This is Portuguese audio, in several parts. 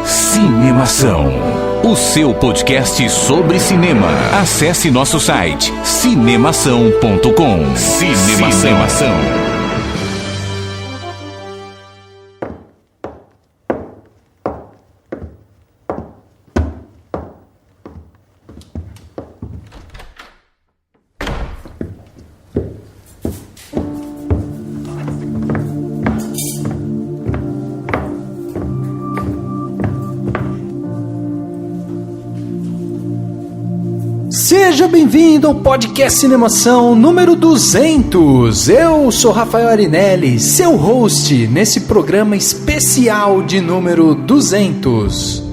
Cinemação, o seu podcast sobre cinema. Acesse nosso site cinemação.com. Cinemação. Seja bem-vindo ao podcast Cinemação número 200. Eu sou Rafael Arinelli, seu host nesse programa especial de número 200.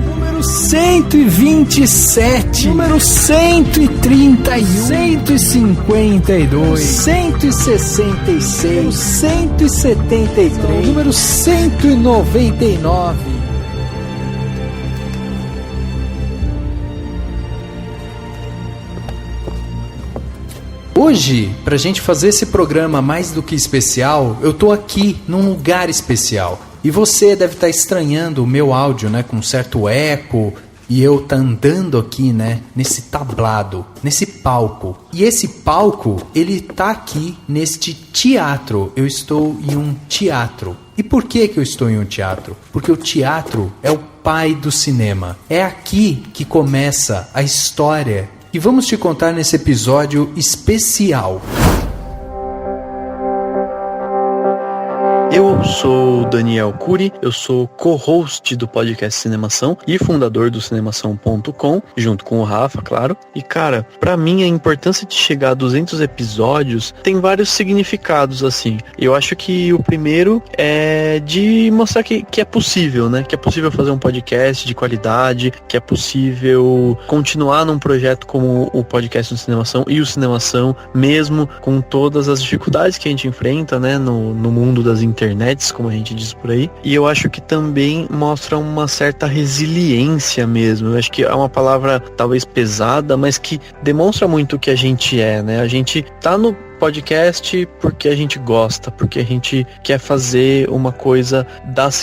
Número 127, número 131, 152, 166, 173, número 199. Hoje, pra gente fazer esse programa mais do que especial, eu tô aqui num lugar especial. E você deve estar estranhando o meu áudio, né, com um certo eco, e eu tá andando aqui, né, nesse tablado, nesse palco. E esse palco, ele tá aqui neste teatro. Eu estou em um teatro. E por que eu estou em um teatro? Porque o teatro é o pai do cinema. É aqui que começa a história que vamos te contar nesse episódio especial. Eu sou Daniel Cury, eu sou co-host do podcast Cinemação e fundador do cinemação.com, junto com o Rafa, claro. E cara, pra mim a importância de chegar a 200 episódios tem vários significados, assim. Eu acho que o primeiro é de mostrar que é possível, né? Que é possível fazer um podcast de qualidade, que é possível continuar num projeto como o podcast do Cinemação e o Cinemação, mesmo com todas as dificuldades que a gente enfrenta, né? No mundo das internets, como a gente diz por aí. E eu acho que também mostra uma certa resiliência mesmo. Eu acho que é uma palavra talvez pesada, mas que demonstra muito o que a gente é, né? A gente tá no podcast porque a gente gosta, porque a gente quer fazer uma coisa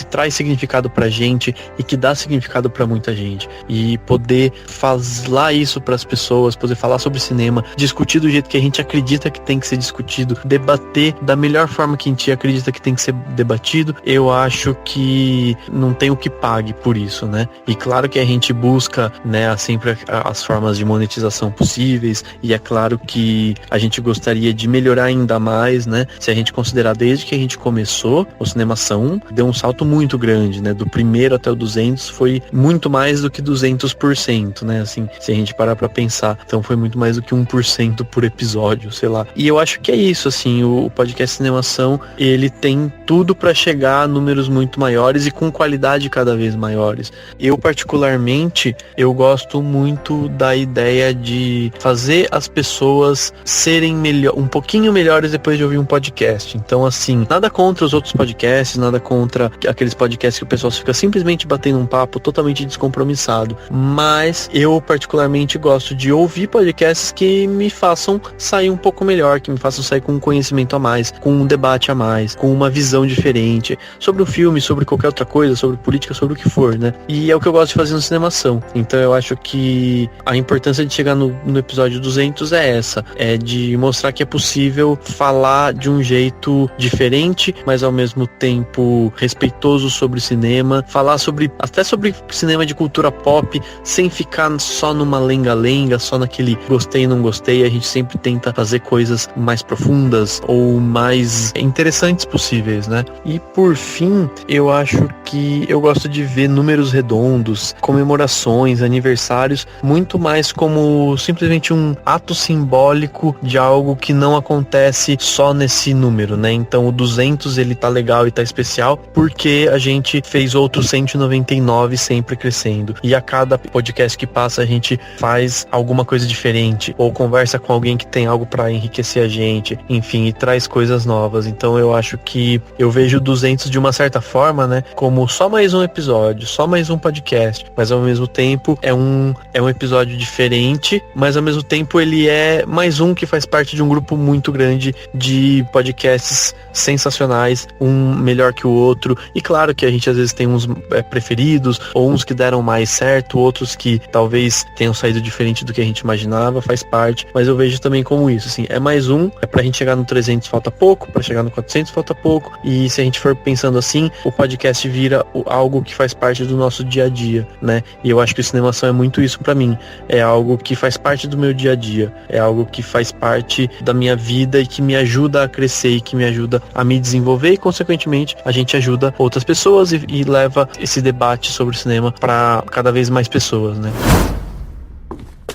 traz significado pra gente e que dá significado pra muita gente. E poder falar isso pras pessoas, poder falar sobre cinema, discutir do jeito que a gente acredita que tem que ser discutido, debater da melhor forma que a gente acredita que tem que ser debatido, eu acho que não tem o que pague por isso, né? E claro que a gente busca, né, sempre as formas de monetização possíveis, e é claro que a gente gostaria de melhorar ainda mais, né? Se a gente considerar desde que a gente começou, o Cinemação deu um salto muito grande, né? Do primeiro até o 200 foi muito mais do que 200%, né? Assim, se a gente parar pra pensar. Então foi muito mais do que 1% por episódio, sei lá. E eu acho que é isso, assim, o podcast Cinemação, ele tem tudo pra chegar a números muito maiores e com qualidade cada vez maiores. Eu, particularmente, eu gosto muito da ideia de fazer as pessoas serem um pouquinho melhores depois de ouvir um podcast. Então, assim, nada contra os outros podcasts, nada contra aqueles podcasts que o pessoal fica simplesmente batendo um papo totalmente descompromissado. Mas eu, particularmente, gosto de ouvir podcasts que me façam sair um pouco melhor, que me façam sair com um conhecimento a mais, com um debate a mais, com uma visão diferente sobre o filme, sobre qualquer outra coisa, sobre política, sobre o que for, né? E é o que eu gosto de fazer no Cinemação. Então, eu acho que a importância de chegar no episódio 200 é essa, é de mostrar que é possível falar de um jeito diferente, mas ao mesmo tempo respeitoso sobre cinema, falar até sobre cinema de cultura pop, sem ficar só numa lenga-lenga, só naquele gostei e não gostei. A gente sempre tenta fazer coisas mais profundas ou mais interessantes possíveis, né? E por fim, eu acho que eu gosto de ver números redondos, comemorações, aniversários, muito mais como simplesmente um ato simbólico de algo que não acontece só nesse número, né? Então o 200 ele tá legal e tá especial porque a gente fez outros 199 sempre crescendo. E a cada podcast que passa a gente faz alguma coisa diferente ou conversa com alguém que tem algo para enriquecer a gente, enfim, e traz coisas novas. Então eu acho que eu vejo o 200 de uma certa forma, né, como só mais um episódio, só mais um podcast, mas ao mesmo tempo é um é um episódio diferente, mas ao mesmo tempo ele é mais um que faz parte de um grupo muito grande de podcasts sensacionais, um melhor que o outro. E claro que a gente às vezes tem uns preferidos, ou uns que deram mais certo, outros que talvez tenham saído diferente do que a gente imaginava, faz parte. Mas eu vejo também como isso, assim, é mais um, pra gente chegar no 300 falta pouco, pra chegar no 400 falta pouco, e se a gente for pensando assim, o podcast vira algo que faz parte do nosso dia a dia, né? E eu acho que o Cinemação é muito isso pra mim, é algo que faz parte do meu dia a dia, é algo que faz parte da minha vida e que me ajuda a crescer e que me ajuda a me desenvolver, e consequentemente a gente ajuda outras pessoas e leva esse debate sobre o cinema para cada vez mais pessoas, né?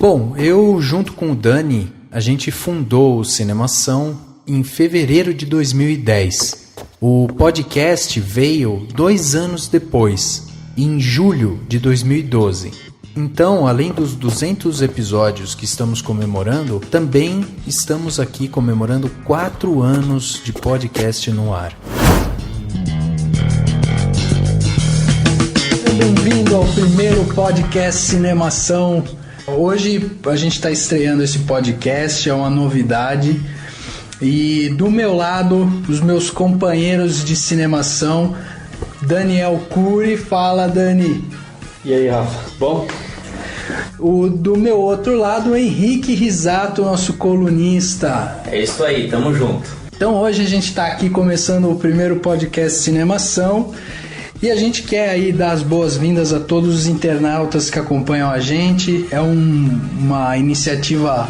Bom, eu junto com o Dani, a gente fundou o Cinemação em fevereiro de 2010. O podcast veio 2 anos depois, em julho de 2012. Então, além dos 200 episódios que estamos comemorando, também estamos aqui comemorando 4 anos de podcast no ar. Bem-vindo ao primeiro podcast Cinemação. Hoje a gente está estreando esse podcast, é uma novidade. E do meu lado, os meus companheiros de cinemação, Daniel Cury. Fala, Dani. E aí, Rafa? Bom? Do meu outro lado, Henrique Risato, nosso colunista. É isso aí, tamo junto. Então hoje a gente está aqui começando o primeiro podcast Cinemação. E a gente quer aí dar as boas-vindas a todos os internautas que acompanham a gente. É uma iniciativa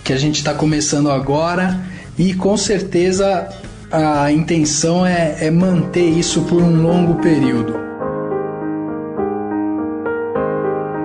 que a gente está começando agora e com certeza a intenção é manter isso por um longo período.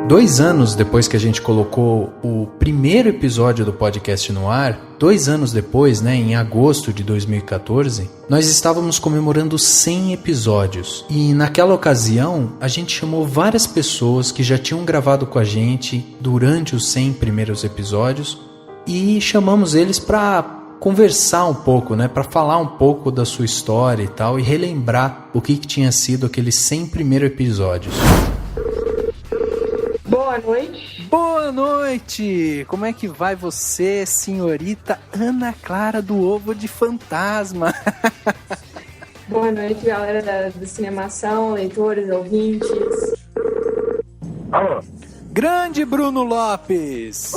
2 anos depois que a gente colocou o primeiro episódio do podcast no ar, 2 anos depois, né, em agosto de 2014, nós estávamos comemorando 100 episódios. E naquela ocasião, a gente chamou várias pessoas que já tinham gravado com a gente durante os 100 primeiros episódios e chamamos eles para conversar um pouco, né, para falar um pouco da sua história e tal, e relembrar o que tinha sido aqueles 100 primeiros episódios. Boa noite. Boa noite! Como é que vai você, senhorita Ana Clara do Ovo de Fantasma? Boa noite, galera do Cinemação, leitores, ouvintes. Alô? Grande Bruno Lopes!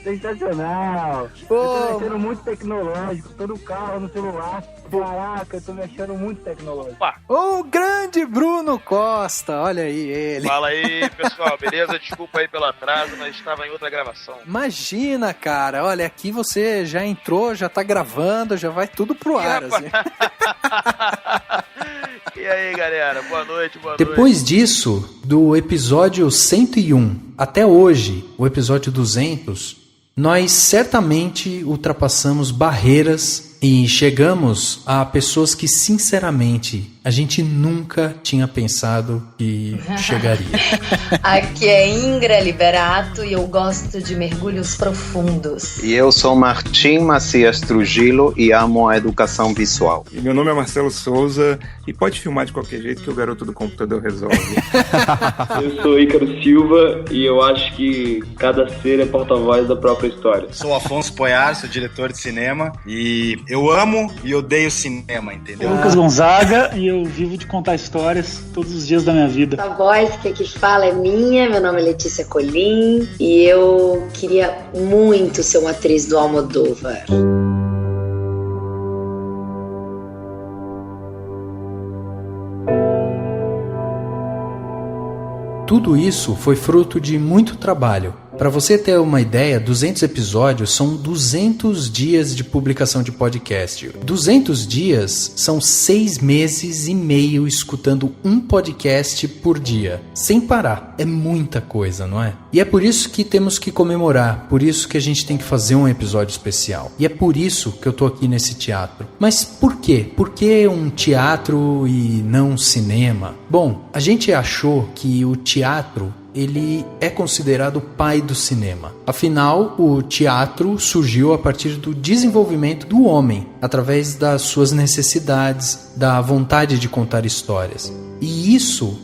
Sensacional! Pô, eu tô me achando muito tecnológico, tô no carro, no celular. Caraca, eu tô me achando muito tecnológico. o grande Bruno Costa, olha aí ele. Fala aí, pessoal, beleza? Desculpa aí pelo atraso, mas estava em outra gravação. Imagina, cara, olha, aqui você já entrou, já tá gravando, já vai tudo pro ar, assim. E aí, galera, boa noite. Depois disso, do episódio 101 até hoje, o episódio 200, nós certamente ultrapassamos barreiras e chegamos a pessoas que, sinceramente, a gente nunca tinha pensado que chegaria. Aqui é Ingra Liberato e eu gosto de mergulhos profundos. E eu sou Martim Macias Trujillo e amo a educação visual. E meu nome é Marcelo Souza e pode filmar de qualquer jeito que o garoto do computador resolve. Eu sou Ícaro Silva e eu acho que cada ser é porta-voz da própria história. Sou Afonso Poiar, sou diretor de cinema e eu amo e odeio cinema, entendeu? Lucas Gonzaga e eu vivo de contar histórias todos os dias da minha vida. A voz que aqui fala é minha, meu nome é Letícia Colim e eu queria muito ser uma atriz do Almodóvar. Tudo isso foi fruto de muito trabalho. Para você ter uma ideia, 200 episódios são 200 dias de publicação de podcast. 200 dias são 6 meses e meio escutando um podcast por dia, sem parar. É muita coisa, não é? E é por isso que temos que comemorar, por isso que a gente tem que fazer um episódio especial. E é por isso que eu tô aqui nesse teatro. Mas por quê? Por que um teatro e não um cinema? Bom, a gente achou que o teatro ele é considerado o pai do cinema. Afinal, o teatro surgiu a partir do desenvolvimento do homem, através das suas necessidades, da vontade de contar histórias. E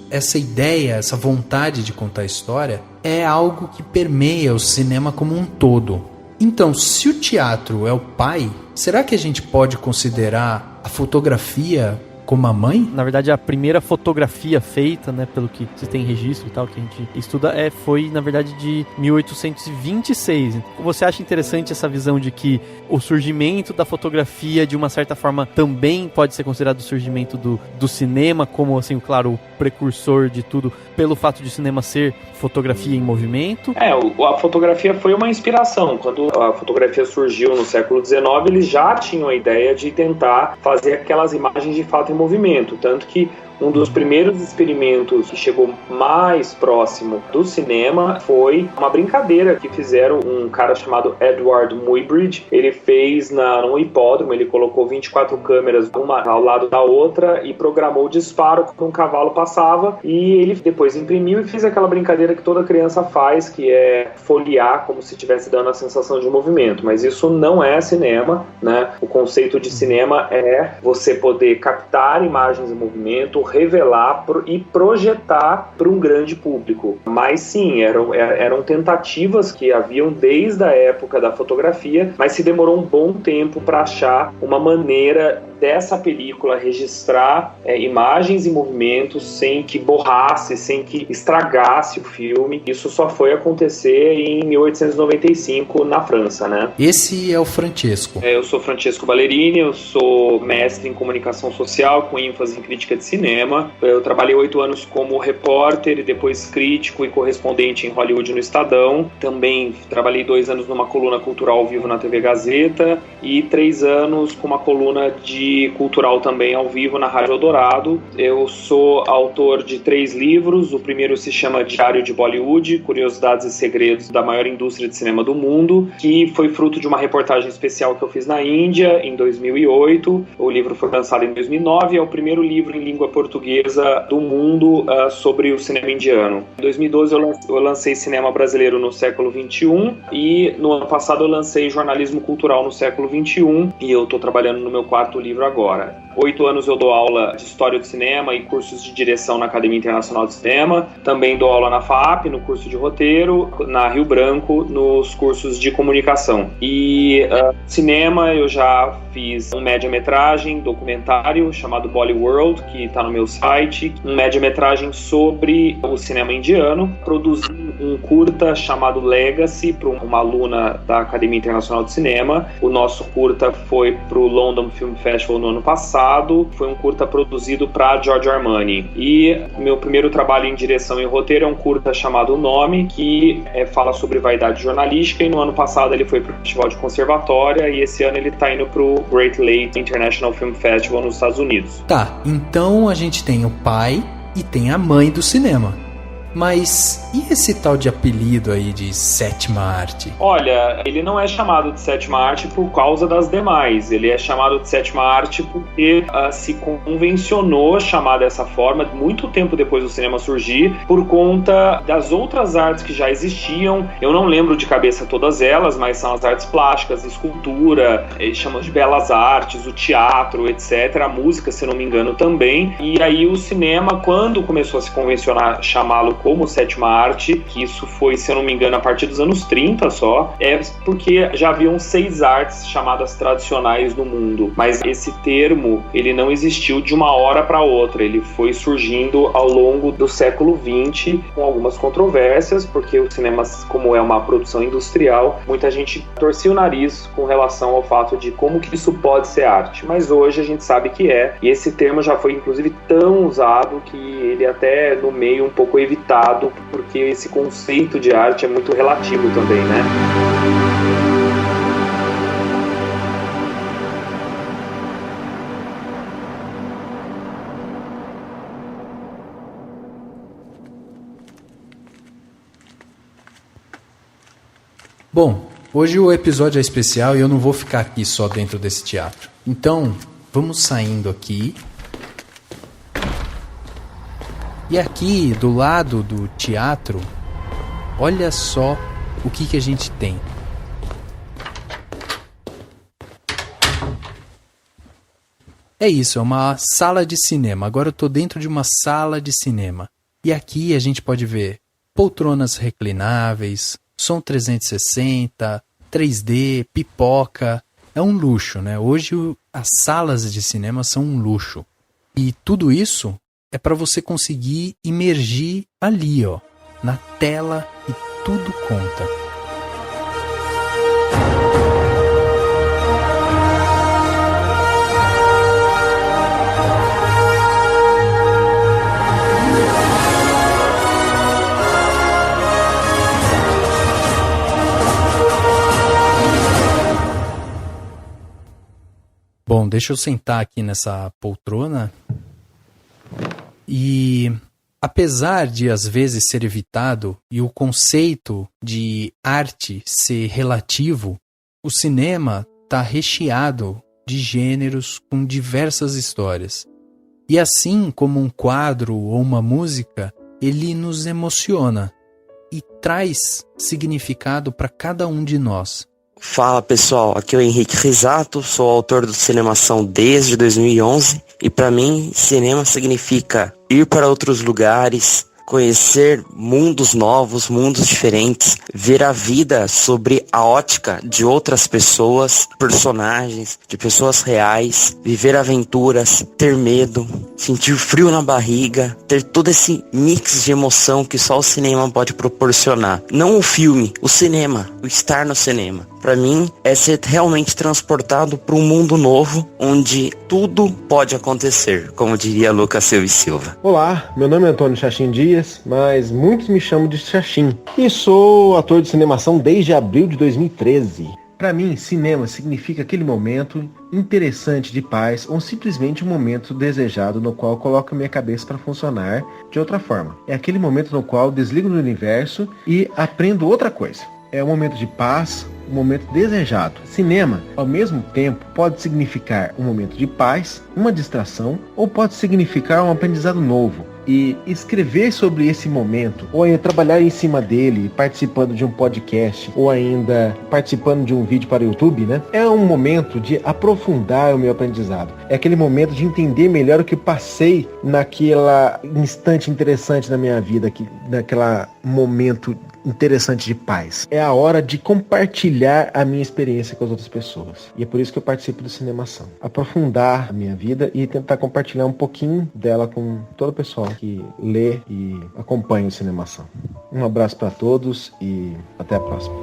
essa ideia, essa vontade de contar história, é algo que permeia o cinema como um todo. Então, se o teatro é o pai, será que a gente pode considerar a fotografia como a mãe? Na verdade, a primeira fotografia feita, né, pelo que se tem registro e tal, que a gente estuda, foi, na verdade, de 1826. Você acha interessante essa visão de que o surgimento da fotografia, de uma certa forma, também pode ser considerado o surgimento do cinema, como, assim, claro, o precursor de tudo, pelo fato de o cinema ser fotografia em movimento? A fotografia foi uma inspiração. Quando a fotografia surgiu no século XIX, eles já tinham a ideia de tentar fazer aquelas imagens de fato em movimento, tanto que um dos primeiros experimentos que chegou mais próximo do cinema foi uma brincadeira que fizeram um cara chamado Edward Muybridge. Ele fez num hipódromo, ele colocou 24 câmeras uma ao lado da outra e programou o disparo quando um cavalo passava, e ele depois imprimiu e fez aquela brincadeira que toda criança faz, que é folhear como se estivesse dando a sensação de movimento. Mas isso não é cinema, né? O conceito de cinema é você poder captar imagens em movimento, revelar e projetar para um grande público. Mas sim, eram tentativas que haviam desde a época da fotografia, mas se demorou um bom tempo para achar uma maneira dessa película registrar imagens e movimentos sem que borrasse, sem que estragasse o filme. Isso só foi acontecer em 1895 na França, né? Esse é o Francesco. Eu sou Francesco Ballerini, eu sou mestre em comunicação social com ênfase em crítica de cinema. Eu trabalhei 8 anos como repórter e depois crítico e correspondente em Hollywood no Estadão. Também trabalhei 2 anos numa coluna cultural ao vivo na TV Gazeta e 3 anos com uma coluna de cultural também ao vivo na Rádio Eldorado. Eu sou autor de 3 livros. O primeiro se chama Diário de Bollywood, Curiosidades e Segredos da Maior Indústria de Cinema do Mundo, que foi fruto de uma reportagem especial que eu fiz na Índia em 2008. O livro foi lançado em 2009, é o primeiro livro em língua portuguesa do mundo sobre o cinema indiano. Em 2012 eu lancei Cinema Brasileiro no Século XXI e no ano passado eu lancei Jornalismo Cultural no Século XXI, e eu estou trabalhando no meu 4º livro agora. 8 anos eu dou aula de História do Cinema e cursos de direção na Academia Internacional de Cinema. Também dou aula na FAP, no curso de roteiro, na Rio Branco, nos cursos de comunicação. E cinema eu já fiz um média-metragem documentário chamado Bollyworld, que está no meu site, um média-metragem sobre o cinema indiano. Produzi um curta chamado Legacy para uma aluna da Academia Internacional de Cinema. O nosso curta foi para o London Film Festival no ano passado. Foi um curta produzido para Giorgio Armani. E meu primeiro trabalho em direção e roteiro é um curta chamado O Nome, que fala sobre vaidade jornalística, e no ano passado ele foi para o Festival de Conservatória, e esse ano ele está indo para o Great Lakes International Film Festival nos Estados Unidos. Tá, então a gente tem o pai e tem a mãe do cinema. Mas e esse tal de apelido aí de sétima arte? Olha, ele não é chamado de sétima arte por causa das demais. Ele é chamado de sétima arte porque se convencionou chamar dessa forma muito tempo depois do cinema surgir, por conta das outras artes que já existiam. Eu não lembro de cabeça todas elas, mas são as artes plásticas, a escultura, eles chamam de belas artes, o teatro, etc. A música, se não me engano, também. E aí o cinema, quando começou a se convencionar chamá-lo como sétima arte, que isso foi, se eu não me engano, a partir dos anos 30 só, é porque já haviam 6 artes chamadas tradicionais no mundo. Mas esse termo, ele não existiu de uma hora para outra, ele foi surgindo ao longo do século XX, com algumas controvérsias, porque o cinema, como é uma produção industrial, muita gente torcia o nariz com relação ao fato de como que isso pode ser arte. Mas hoje a gente sabe que é, e esse termo já foi inclusive tão usado que ele até no meio um pouco evitado, porque esse conceito de arte é muito relativo também, né? Bom, hoje o episódio é especial e eu não vou ficar aqui só dentro desse teatro. Então, vamos saindo aqui. E aqui, do lado do teatro, Olha só o que a gente tem. É isso, é uma sala de cinema. Agora eu tô dentro de uma sala de cinema. E aqui a gente pode ver poltronas reclináveis, som 360, 3D, pipoca. É um luxo, né? Hoje as salas de cinema são um luxo. E tudo isso é para você conseguir imergir ali, ó, na tela, e tudo conta. Bom, deixa eu sentar aqui nessa poltrona. E apesar de às vezes ser evitado e o conceito de arte ser relativo, o cinema está recheado de gêneros com diversas histórias. E assim como um quadro ou uma música, ele nos emociona e traz significado para cada um de nós. Fala pessoal, aqui é o Henrique Risato, sou autor do Cinemação desde 2011 e para mim cinema significa ir para outros lugares, conhecer mundos novos, mundos diferentes, ver a vida sobre a ótica de outras pessoas, personagens, de pessoas reais, viver aventuras, ter medo, sentir frio na barriga, ter todo esse mix de emoção que só o cinema pode proporcionar. Não o filme, o cinema, o estar no cinema. Para mim, é ser realmente transportado para um mundo novo, onde tudo pode acontecer, como diria Lucas Silva e Silva. Olá, meu nome é Antônio Chachim Dias, mas muitos me chamam de Chachim. E sou ator de cinemação desde abril de 2013. Para mim, cinema significa aquele momento interessante de paz ou simplesmente um momento desejado no qual eu coloco minha cabeça para funcionar de outra forma. É aquele momento no qual eu desligo do universo e aprendo outra coisa. É um momento de paz, um momento desejado. Cinema, ao mesmo tempo, pode significar um momento de paz, uma distração, ou pode significar um aprendizado novo. E escrever sobre esse momento, ou ainda trabalhar em cima dele, participando de um podcast, ou ainda participando de um vídeo para o YouTube, né? É um momento de aprofundar o meu aprendizado. É aquele momento de entender melhor o que passei naquele instante interessante na minha vida, naquele momento interessante de paz. É a hora de compartilhar a minha experiência com as outras pessoas. E é por isso que eu participo do Cinemação. Aprofundar a minha vida e tentar compartilhar um pouquinho dela com todo o pessoal que lê e acompanha o Cinemação. Um abraço para todos e até a próxima.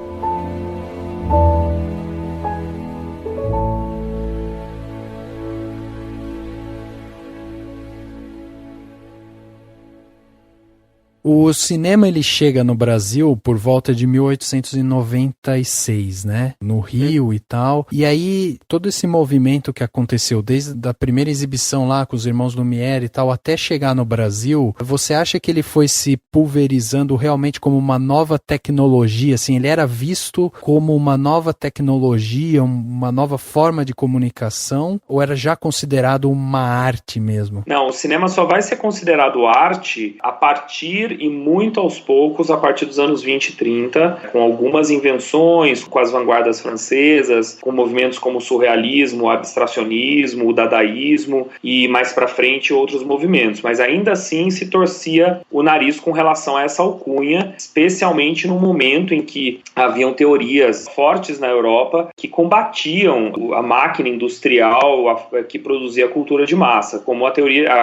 O cinema ele chega no Brasil por volta de 1896, né? No Rio e tal. E aí, todo esse movimento que aconteceu desde a primeira exibição lá com os irmãos Lumière e tal, até chegar no Brasil, você acha que ele foi se pulverizando realmente como uma nova tecnologia? Assim, ele era visto como uma nova tecnologia, uma nova forma de comunicação? Ou era já considerado uma arte mesmo? Não, o cinema só vai ser considerado arte a partir e muito aos poucos, a partir dos anos 20 e 30, com algumas invenções, com as vanguardas francesas, com movimentos como o surrealismo, o abstracionismo, o dadaísmo e mais pra frente outros movimentos, mas ainda assim se torcia o nariz com relação a essa alcunha, especialmente no momento em que haviam teorias fortes na Europa que combatiam a máquina industrial que produzia a cultura de massa, como a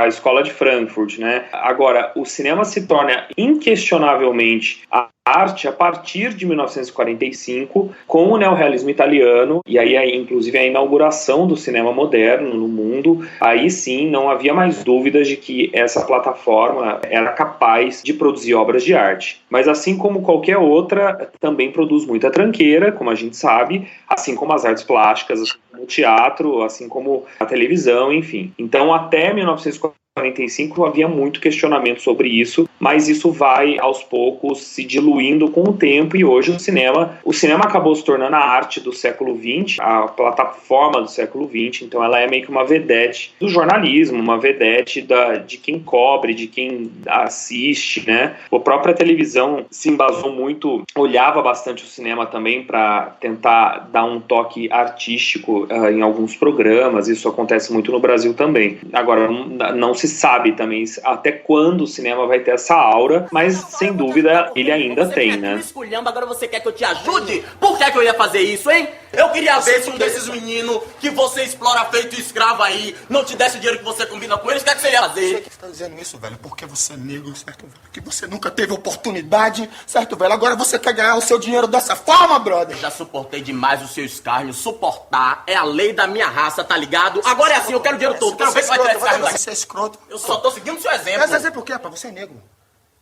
escola de Frankfurt, né? Agora, o cinema se torna inquestionavelmente a arte a partir de 1945, com o neorrealismo italiano, e aí inclusive a inauguração do cinema moderno no mundo. Aí sim não havia mais dúvidas de que essa plataforma era capaz de produzir obras de arte. Mas assim como qualquer outra, também produz muita tranqueira, como a gente sabe, assim como as artes plásticas, assim como o teatro, assim como a televisão, enfim. Então até 1945 havia muito questionamento sobre isso, mas isso vai aos poucos se diluindo com o tempo, e hoje o cinema acabou se tornando a arte do século XX, a plataforma do século XX, então ela é meio que uma vedete do jornalismo, uma vedete de quem cobre, de quem assiste, né? A própria televisão se embasou muito, olhava bastante o cinema também para tentar dar um toque artístico em alguns programas, isso acontece muito no Brasil também. Agora, não se sabe também até quando o cinema vai ter essa aura, mas sem dúvida ele ainda tem, né? Agora você quer que eu te ajude? Por que eu ia fazer isso, hein? Eu queria ver se um desses meninos que você explora feito escravo aí não te desse o dinheiro que você combina com eles, o que é que você ia fazer? Você que tá dizendo isso, velho, porque você é negro, certo, velho? Que você nunca teve oportunidade, certo, velho? Agora você quer ganhar o seu dinheiro dessa forma, brother? Eu já suportei demais os seus escárnios. Suportar é a lei da minha raça, tá ligado? Agora é assim, eu quero o dinheiro todo. Quero ver se vai tirar esse carro daqui. Você é escroto. Eu só tô seguindo o seu exemplo. Mas exemplo o quê, rapaz? Você é negro.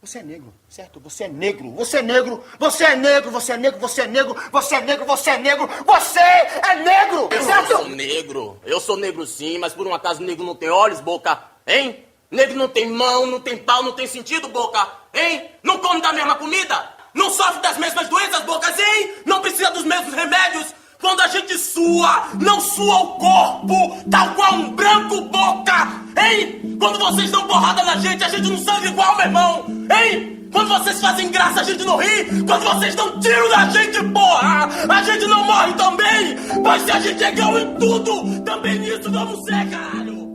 Você é negro, certo? Você é negro, você é negro, você é negro, você é negro, você é negro, você é negro, você é negro, você é negro, certo? Eu sou negro, eu sou negro sim, mas por um acaso negro não tem olhos, boca, hein? Negro não tem mão, não tem pau, não tem sentido, boca, hein? Não come da mesma comida, não sofre das mesmas doenças, bocas, hein? Não precisa dos mesmos remédios. Quando a gente sua, não sua o corpo, tal qual um branco, boca, hein? Quando vocês dão porrada na gente, a gente não sangra igual, meu irmão, hein? Quando vocês fazem graça, a gente não ri. Quando vocês dão tiro na gente, porra, a gente não morre também. Mas se a gente é igual em tudo, também nisso vamos ser, caralho.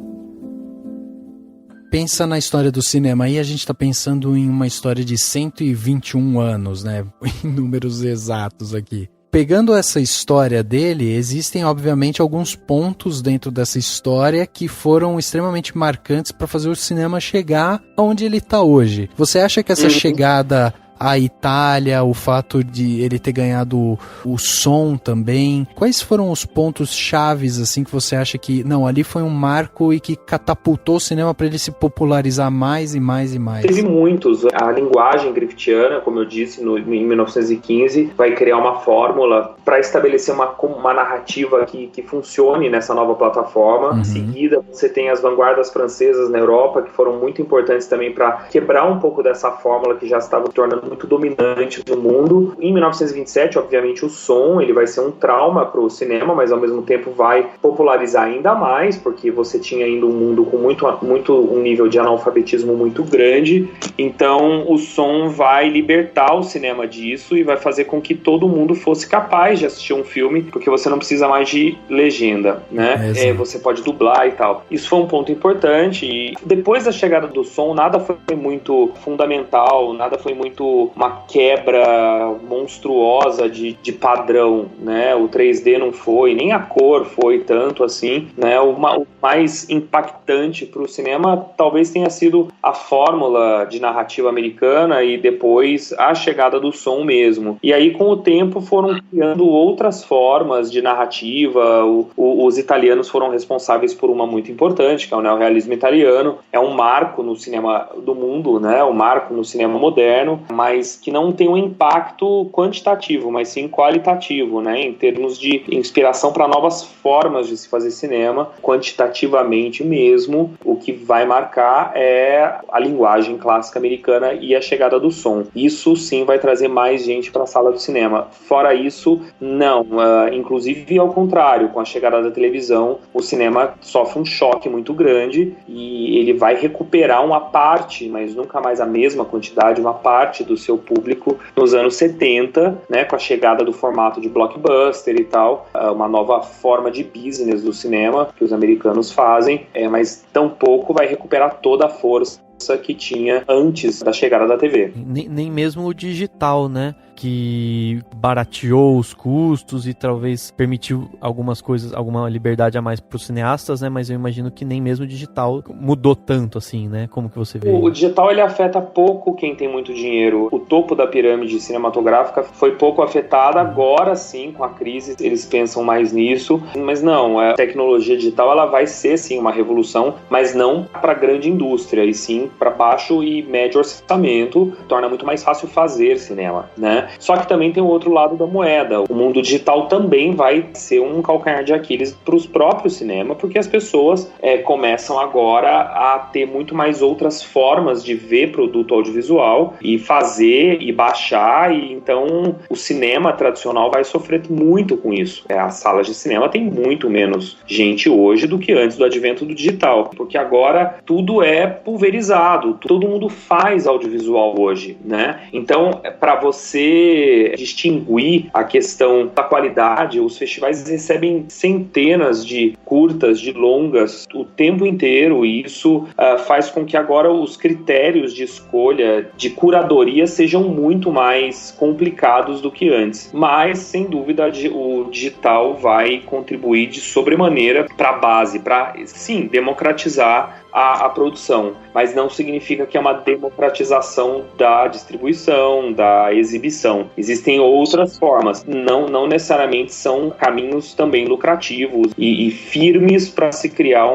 Pensa na história do cinema, aí a gente tá pensando em uma história de 121 anos, né? Em números exatos aqui. Pegando essa história dele, existem obviamente alguns pontos dentro dessa história que foram extremamente marcantes para fazer o cinema chegar aonde ele está hoje. Você acha que essa chegada à Itália, o fato de ele ter ganhado o som também, quais foram os pontos chaves assim que você acha que, não, ali foi um marco e que catapultou o cinema para ele se popularizar mais e mais e mais? Teve muitos. A linguagem griftiana, como eu disse, em 1915, vai criar uma fórmula para estabelecer uma narrativa que funcione nessa nova plataforma. Em seguida, você tem as vanguardas francesas na Europa, que foram muito importantes também para quebrar um pouco dessa fórmula que já estava tornando muito dominante no mundo. Em 1927, obviamente, o som ele vai ser um trauma para o cinema, mas ao mesmo tempo vai popularizar ainda mais, porque você tinha ainda um mundo com um nível de analfabetismo muito grande. Então, o som vai libertar o cinema disso e vai fazer com que todo mundo fosse capaz de assistir um filme, porque você não precisa mais de legenda, né? Você pode dublar e tal. Isso foi um ponto importante, e depois da chegada do som, nada foi muito fundamental, nada foi muito uma quebra monstruosa de padrão, né? O 3D não foi, nem a cor foi tanto assim, né? O mais impactante para o cinema talvez tenha sido a fórmula de narrativa americana e depois a chegada do som mesmo. E aí, com o tempo, foram criando outras formas de narrativa. Os italianos foram responsáveis por uma muito importante, que é o neorrealismo italiano. É um marco no cinema do mundo, né? Um marco no cinema moderno, mas que não tem um impacto quantitativo, mas sim qualitativo, né? Em termos de inspiração para novas formas de se fazer cinema, quantitativamente mesmo. O que vai marcar é a linguagem clássica americana e a chegada do som. Isso sim vai trazer mais gente para a sala do cinema. Fora isso, não. Inclusive, ao contrário, com a chegada da televisão, o cinema sofre um choque muito grande e ele vai recuperar uma parte, mas nunca mais a mesma quantidade, uma parte do seu público nos anos 70, né, com a chegada do formato de blockbuster e tal, uma nova forma de business do cinema que os americanos fazem, mas tampouco vai recuperar toda a força que tinha antes da chegada da TV. Nem mesmo o digital, né? Que barateou os custos e talvez permitiu algumas coisas, alguma liberdade a mais para os cineastas, né? Mas eu imagino que nem mesmo o digital mudou tanto assim, né? Como que você vê? O digital ele afeta pouco quem tem muito dinheiro. O topo da pirâmide cinematográfica foi pouco afetado. Agora sim, com a crise, eles pensam mais nisso. Mas não, a tecnologia digital ela vai ser sim uma revolução, mas não para a grande indústria, e sim para baixo e médio orçamento. Torna muito mais fácil fazer cinema, né? né? Só que também tem o outro lado da moeda. O mundo digital também vai ser um calcanhar de Aquiles para os próprios cinemas, porque as pessoas começam agora a ter muito mais outras formas de ver produto audiovisual e fazer e baixar, e então o cinema tradicional vai sofrer muito com isso. As salas de cinema tem muito menos gente hoje do que antes do advento do digital, porque agora tudo é pulverizado, todo mundo faz audiovisual hoje, né? Então, para você distinguir a questão da qualidade, os festivais recebem centenas de curtas, de longas, o tempo inteiro, e isso faz com que agora os critérios de escolha, de curadoria, sejam muito mais complicados do que antes. Mas, sem dúvida, o digital vai contribuir de sobremaneira para a base, para, sim, democratizar a produção, mas não significa que é uma democratização da distribuição, da exibição. Existem outras formas, não necessariamente são caminhos também lucrativos e firmes para se criar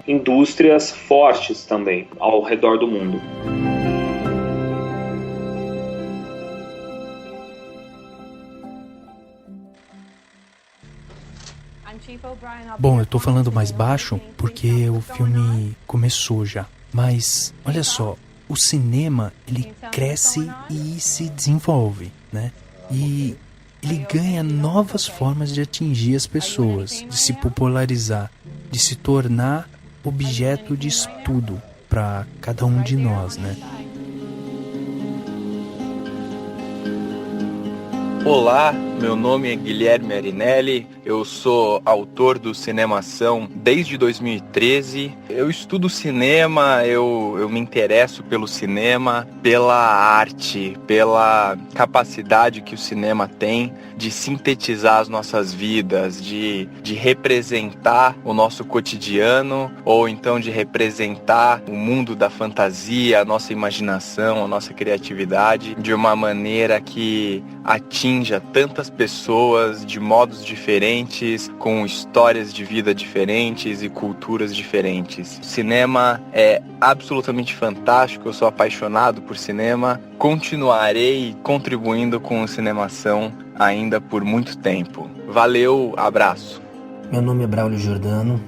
indústrias fortes também ao redor do mundo. Bom, eu tô falando mais baixo porque o filme começou já. Mas, olha só, o cinema, ele cresce e se desenvolve, né? E ele ganha novas formas de atingir as pessoas, de se popularizar, de se tornar objeto de estudo para cada um de nós, né? Olá, meu nome é Guilherme Arinelli, eu sou autor do Cinemação desde 2013. Eu estudo cinema, eu me interesso pelo cinema, pela arte, pela capacidade que o cinema tem de sintetizar as nossas vidas, de representar o nosso cotidiano, ou então de representar o mundo da fantasia, a nossa imaginação, a nossa criatividade, de uma maneira que atinja tantas pessoas de modos diferentes, com histórias de vida diferentes e culturas diferentes. O cinema é absolutamente fantástico, eu sou apaixonado por cinema, continuarei contribuindo com o Cinemação ainda por muito tempo. Valeu, abraço. Meu nome é Braulio Giordano,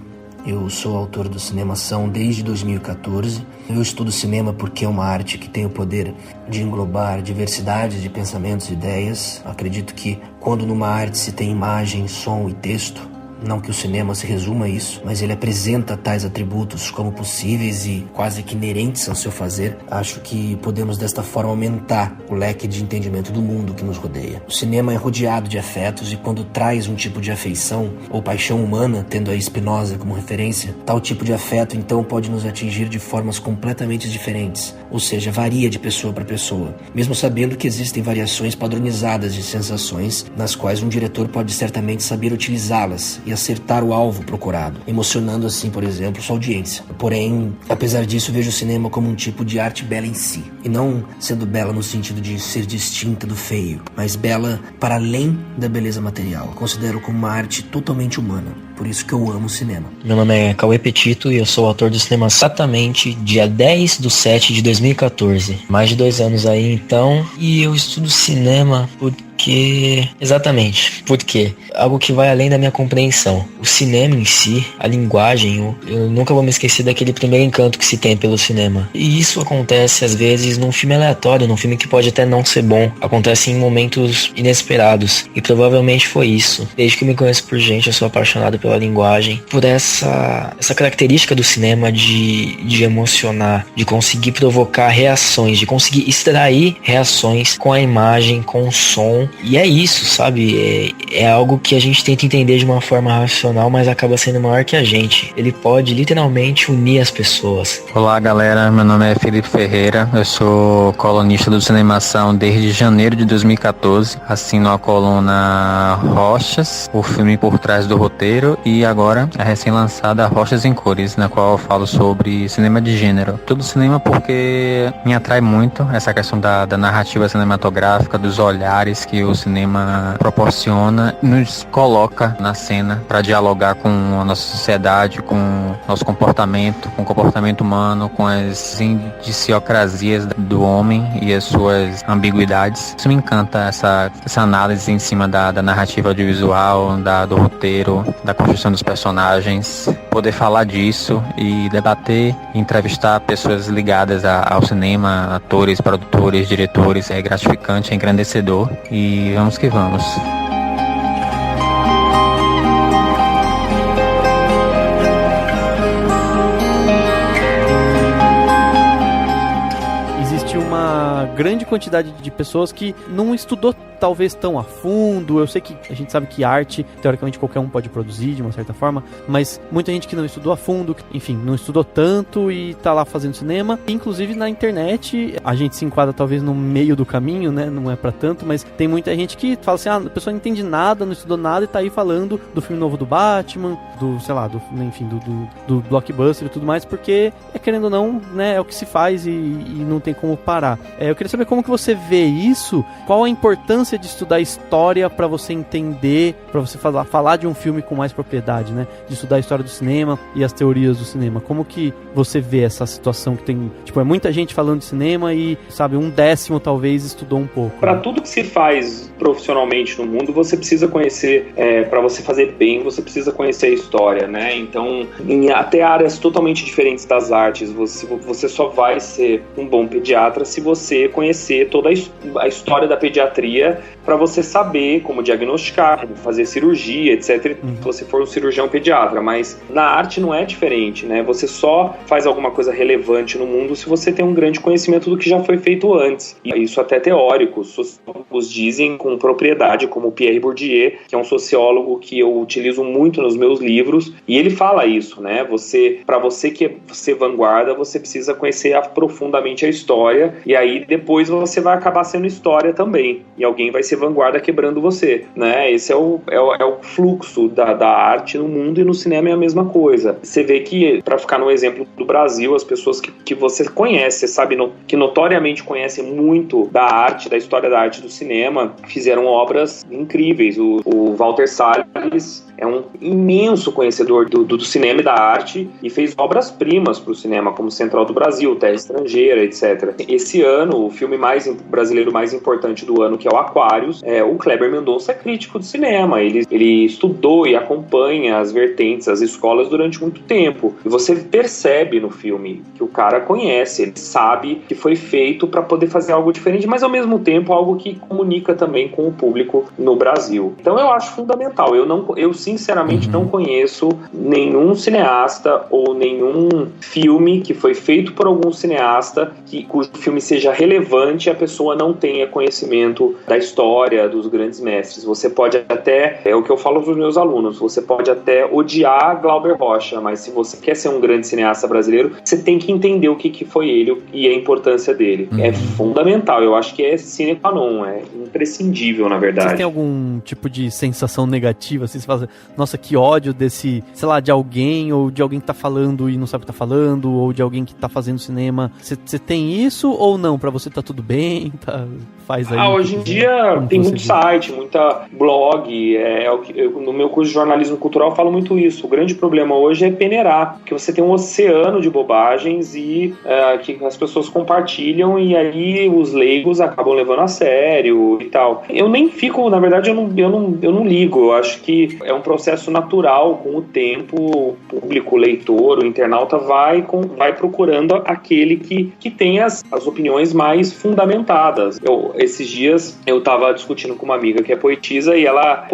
eu sou autor do Cinemação desde 2014. Eu estudo cinema porque é uma arte que tem o poder de englobar diversidades de pensamentos e ideias. Acredito que quando numa arte se tem imagem, som e texto, não que o cinema se resuma a isso, mas ele apresenta tais atributos como possíveis e quase que inerentes ao seu fazer. Acho que podemos desta forma aumentar o leque de entendimento do mundo que nos rodeia. O cinema é rodeado de afetos e quando traz um tipo de afeição ou paixão humana, tendo a Spinoza como referência, tal tipo de afeto então pode nos atingir de formas completamente diferentes, ou seja, varia de pessoa para pessoa, mesmo sabendo que existem variações padronizadas de sensações nas quais um diretor pode certamente saber utilizá-las e acertar o alvo procurado, emocionando assim, por exemplo, sua audiência. Porém, apesar disso, vejo o cinema como um tipo de arte bela em si, e não sendo bela no sentido de ser distinta do feio, mas bela para além da beleza material. Considero como uma arte totalmente humana, por isso que eu amo o cinema. Meu nome é Cauê Petito e eu sou autor do cinema exatamente dia 10/7/2014. Mais de 2 anos aí então, e eu estudo cinema porque... Exatamente, porque algo que vai além da minha compreensão. O cinema em si, a linguagem, eu nunca vou me esquecer daquele primeiro encanto que se tem pelo cinema. E isso acontece às vezes num filme aleatório, num filme que pode até não ser bom. Acontece em momentos inesperados. E provavelmente foi isso. Desde que me conheço por gente, eu sou apaixonado pela linguagem, por essa característica do cinema de emocionar, de conseguir provocar reações, de conseguir extrair reações com a imagem, com o som. E é isso, sabe? É algo que a gente tenta entender de uma forma racional, mas acaba sendo maior que a gente. Ele pode literalmente unir as pessoas. Olá galera, meu nome é Felipe Ferreira, eu sou colunista do Cinemação desde janeiro de 2014. Assino a coluna Rochas, o filme por trás do roteiro, e agora a recém-lançada Rochas em Cores, na qual eu falo sobre cinema de gênero. Tudo cinema porque me atrai muito essa questão da narrativa cinematográfica, dos olhares que o cinema proporciona, nos coloca na cena para dialogar com a nossa sociedade, com o nosso comportamento, com o comportamento humano, com as indiciocrasias do homem e as suas ambiguidades. Isso me encanta, essa análise em cima da narrativa audiovisual, do roteiro, da construção dos personagens, poder falar disso e debater, entrevistar pessoas ligadas ao cinema, atores, produtores, diretores, é gratificante, é engrandecedor e vamos que vamos. Existe uma grande quantidade de pessoas que não estudou talvez tão a fundo. Eu sei que a gente sabe que arte, teoricamente, qualquer um pode produzir de uma certa forma, mas muita gente que não estudou a fundo, enfim, não estudou tanto e tá lá fazendo cinema. Inclusive na internet, a gente se enquadra talvez no meio do caminho, né? Não é pra tanto, mas tem muita gente que fala assim, a pessoa não entende nada, não estudou nada e tá aí falando do filme novo do Batman, do, sei lá, enfim, do blockbuster e tudo mais, porque, querendo ou não, né, é o que se faz e não tem como parar. Eu queria saber como que você vê isso, qual a importância de estudar história para você entender, para você falar de um filme com mais propriedade, né? De estudar a história do cinema e as teorias do cinema. Como que você vê essa situação que tem, tipo, é muita gente falando de cinema e, sabe, 1/10 talvez estudou um pouco. Para tudo que se faz profissionalmente no mundo, você precisa conhecer, para você fazer bem, você precisa conhecer a história, né? Então, em até áreas totalmente diferentes das artes, você só vai ser um bom pediatra se você conhecer toda a história da pediatria, para você saber como diagnosticar, como fazer cirurgia, etc. Se você for um cirurgião pediatra, mas na arte não é diferente, né? Você só faz alguma coisa relevante no mundo se você tem um grande conhecimento do que já foi feito antes. E isso até teóricos, sociólogos dizem com propriedade, como Pierre Bourdieu, que é um sociólogo que eu utilizo muito nos meus livros, e ele fala isso, né? Para você que ser vanguarda, você precisa conhecer profundamente a história, e aí depois você vai acabar sendo história também, e alguém vai ser vanguarda quebrando você, né? Esse é o fluxo da arte no mundo, e no cinema é a mesma coisa. Você vê que, para ficar no exemplo do Brasil, as pessoas que você conhece, você sabe, que notoriamente conhecem muito da arte, da história da arte do cinema, fizeram obras incríveis. O Walter Salles é um imenso conhecedor do cinema e da arte e fez obras-primas para o cinema, como Central do Brasil, Terra Estrangeira, etc. Esse ano, o filme brasileiro mais importante do ano, que é o Aquários, o Kleber Mendonça é crítico de cinema. Ele estudou e acompanha as vertentes, as escolas durante muito tempo. E você percebe no filme que o cara conhece, ele sabe que foi feito para poder fazer algo diferente, mas ao mesmo tempo algo que comunica também com o público no Brasil. Então eu acho fundamental. Eu sinceramente não conheço nenhum cineasta ou nenhum filme que foi feito por algum cineasta cujo filme seja relevante e a pessoa não tenha conhecimento da história, dos grandes mestres. Você pode até, é o que eu falo para os meus alunos, você pode até odiar Glauber Rocha, mas se você quer ser um grande cineasta brasileiro, você tem que entender o que foi ele e a importância dele. É fundamental, eu acho que é sine qua non, é imprescindível, na verdade. Você tem algum tipo de sensação negativa, assim, você fala, nossa, que ódio desse, sei lá, de alguém, ou de alguém que tá falando e não sabe o que tá falando, ou de alguém que tá fazendo cinema? Você tem isso ou não? Pra você tá tudo bem? Faz aí. Hoje em dia tem muito site, muita blog, no meu curso de jornalismo cultural eu falo muito isso. O grande problema hoje é peneirar, porque você tem um oceano de bobagens e que as pessoas compartilham e aí os leigos acabam levando a sério e tal. Eu nem fico, na verdade, eu não ligo. Eu acho que é um processo natural. Com o tempo, o público, o leitor, o internauta vai procurando aquele que tem as opiniões mais fundamentadas. Esses dias eu tava discutindo com uma amiga que é poetisa, e ela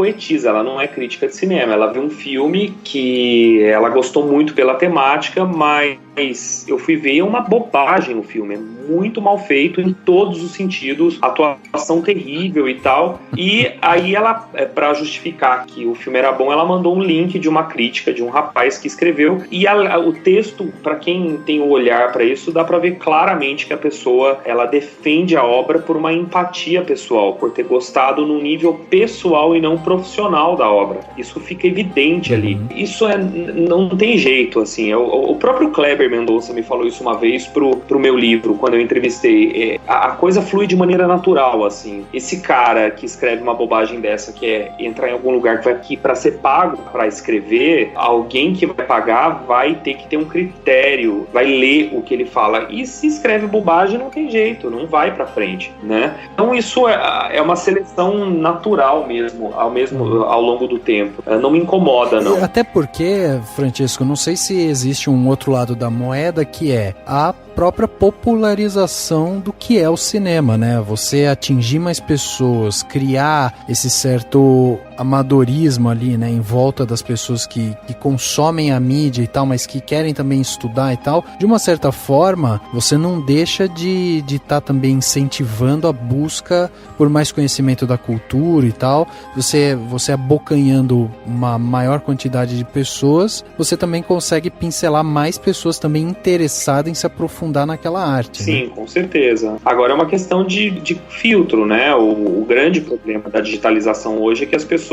não é crítica de cinema. Ela viu um filme que ela gostou muito pela temática, mas eu fui ver uma bobagem no filme, é muito mal feito em todos os sentidos, atuação terrível e tal. E aí ela, pra justificar que o filme era bom, ela mandou um link de uma crítica de um rapaz que escreveu, e o texto, pra quem tem o olhar pra isso, dá pra ver claramente que a pessoa, ela defende a obra por uma empatia pessoal, por ter gostado no nível pessoal e não profissional da obra. Isso fica evidente ali. Isso não tem jeito, assim. O próprio Kleber Kleber Mendonça me falou isso uma vez pro meu livro, quando eu entrevistei. A coisa flui de maneira natural, assim. Esse cara que escreve uma bobagem dessa, que é entrar em algum lugar que para ser pago para escrever, alguém que vai pagar vai ter que ter um critério, vai ler o que ele fala. E se escreve bobagem, não tem jeito, não vai pra frente, né? Então isso é uma seleção natural mesmo, ao longo do tempo. Não me incomoda, não. Até porque, Francisco, não sei se existe um outro lado da moeda, que é a própria popularização do que é o cinema, né? Você atingir mais pessoas, criar esse certo amadorismo ali, né, em volta das pessoas que consomem a mídia e tal, mas que querem também estudar e tal. De uma certa forma, você não deixa de estar também incentivando a busca por mais conhecimento da cultura e tal. Você abocanhando uma maior quantidade de pessoas, você também consegue pincelar mais pessoas também interessadas em se aprofundar naquela arte. Sim, né? Com certeza. Agora é uma questão de filtro, né? O grande problema da digitalização hoje é que as pessoas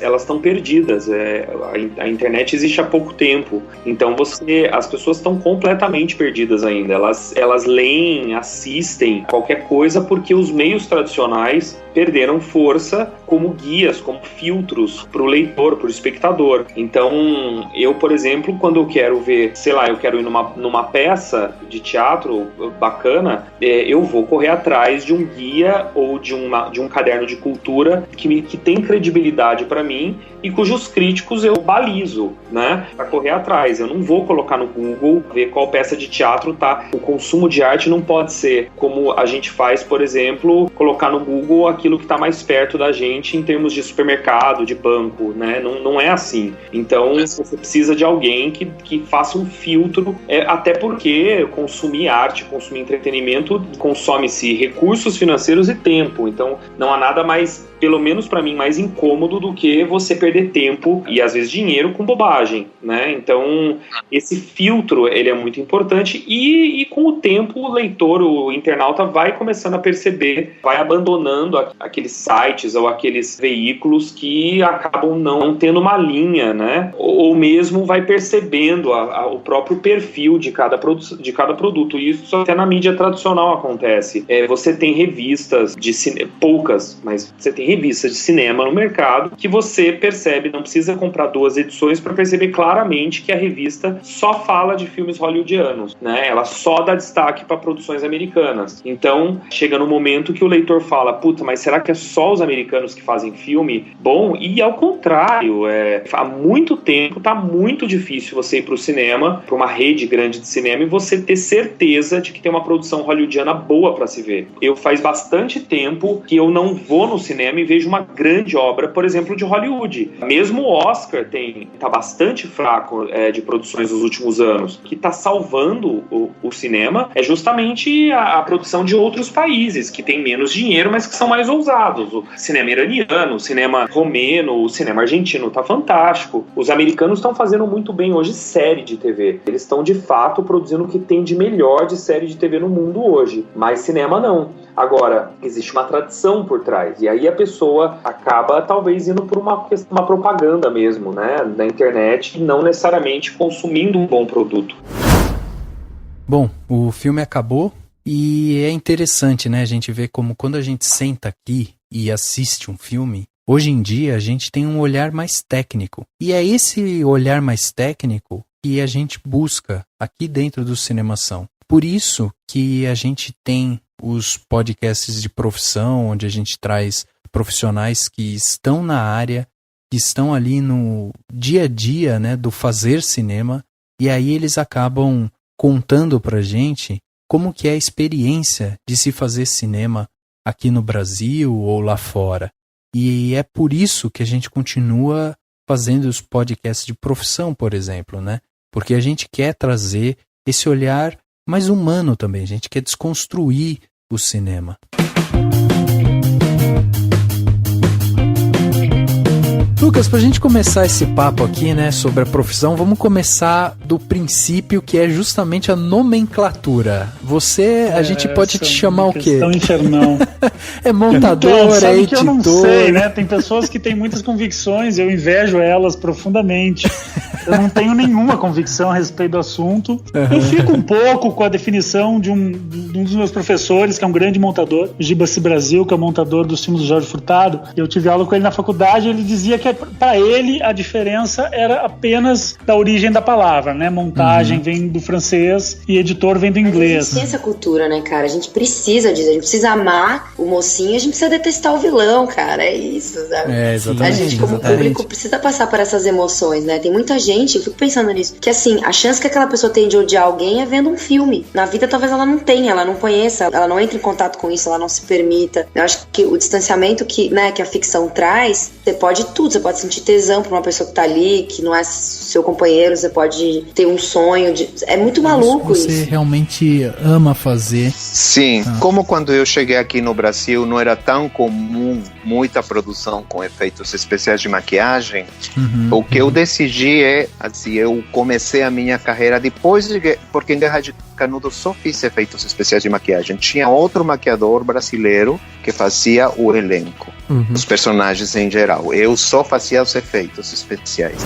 elas estão perdidas. A internet existe há pouco tempo, então as pessoas estão completamente perdidas ainda. Elas leem, assistem qualquer coisa porque os meios tradicionais perderam força como guias, como filtros para o leitor, para o espectador. Então, eu, por exemplo, quando eu quero ver, eu quero ir numa peça de teatro bacana, eu vou correr atrás de um guia ou de um caderno de cultura que tem credibilidade para mim e cujos críticos eu balizo, né, para correr atrás. Eu não vou colocar no Google, ver qual peça de teatro tá. O consumo de arte não pode ser como a gente faz, por exemplo, colocar no Google aquilo que está mais perto da gente em termos de supermercado, de banco, né? Não é assim. Então, você precisa de alguém que faça um filtro, até porque consumir arte, consumir entretenimento, consome-se recursos financeiros e tempo. Então, não há nada mais, pelo menos para mim, mais incômodo do que você perder tempo e às vezes dinheiro com bobagem, né? Então esse filtro, ele é muito importante e com o tempo o leitor, o internauta vai começando a perceber, vai abandonando aqueles sites ou aqueles veículos que acabam não tendo uma linha, né? Ou mesmo vai percebendo o próprio perfil de cada produto. E isso até na mídia tradicional acontece. Você tem revistas de cinema, poucas, mas você tem revistas de cinema no mercado que você percebe, não precisa comprar 2 edições para perceber claramente que a revista só fala de filmes hollywoodianos, né? Ela só dá destaque para produções americanas. Então, chega no momento que o leitor fala, puta, mas será que é só os americanos que fazem filme bom? E ao contrário, há muito tempo tá muito difícil você ir para o cinema, para uma rede grande de cinema, e você ter certeza de que tem uma produção hollywoodiana boa para se ver. Eu faz bastante tempo que eu não vou no cinema e vejo uma grande obra, por exemplo, de Hollywood. Mesmo o Oscar tá bastante fraco de produções nos últimos anos. O que está salvando o cinema é justamente a produção de outros países, que tem menos dinheiro, mas que são mais ousados. O cinema iraniano, o cinema romeno, o cinema argentino está fantástico. Os americanos estão fazendo muito bem hoje série de TV. Eles estão, de fato, produzindo o que tem de melhor de série de TV no mundo hoje. Mas cinema não. Agora, existe uma tradição por trás. E aí a pessoa acaba, talvez, indo por uma propaganda mesmo, né, na internet, e não necessariamente consumindo um bom produto. Bom, o filme acabou e é interessante, né, a gente ver como quando a gente senta aqui e assiste um filme, hoje em dia a gente tem um olhar mais técnico. E é esse olhar mais técnico que a gente busca aqui dentro do Cinemação. Por isso que a gente tem os podcasts de profissão, onde a gente traz profissionais que estão na área, que estão ali no dia a dia, né, do fazer cinema, e aí eles acabam contando pra gente como que é a experiência de se fazer cinema aqui no Brasil ou lá fora. E é por isso que a gente continua fazendo os podcasts de profissão, por exemplo, né? Porque a gente quer trazer esse olhar mais humano também, a gente quer desconstruir o cinema. Lucas, pra gente começar esse papo aqui, né, sobre a profissão, vamos começar do princípio, que é justamente a nomenclatura. Você, a gente pode te chamar o quê? Infernal. É montador, é editor? Eu não sei, né? Tem pessoas que têm muitas convicções, eu invejo elas profundamente. Eu não tenho nenhuma convicção a respeito do assunto. Eu fico um pouco com a definição de um dos meus professores, que é um grande montador, o Giba-se Brasil, que é o montador dos filmes do Jorge Furtado. Eu tive aula com ele na faculdade, ele dizia que para ele a diferença era apenas da origem da palavra, né? Montagem vem do francês e editor vem do inglês. A gente tem essa cultura, né, cara? A gente precisa disso, a gente precisa amar o mocinho, a gente precisa detestar o vilão, cara. É isso, sabe? Exatamente. A gente, como público, precisa passar por essas emoções, né? Tem muita gente, eu fico pensando nisso, que assim, a chance que aquela pessoa tem de odiar alguém é vendo um filme. Na vida, talvez ela não tenha, ela não conheça, ela não entre em contato com isso, ela não se permita. Eu acho que o distanciamento que a ficção traz, você pode tudo, você pode sentir tesão por uma pessoa que tá ali, que não é seu companheiro, você pode ter um sonho é muito maluco isso. Você realmente ama fazer. Sim, como quando eu cheguei aqui no Brasil não era tão comum muita produção com efeitos especiais de maquiagem, o que eu decidi é, assim, eu comecei a minha carreira depois porque em Guerra de Canudos só fiz efeitos especiais de maquiagem. Tinha outro maquiador brasileiro que fazia o elenco, os personagens em geral. Eu só fazia os efeitos especiais.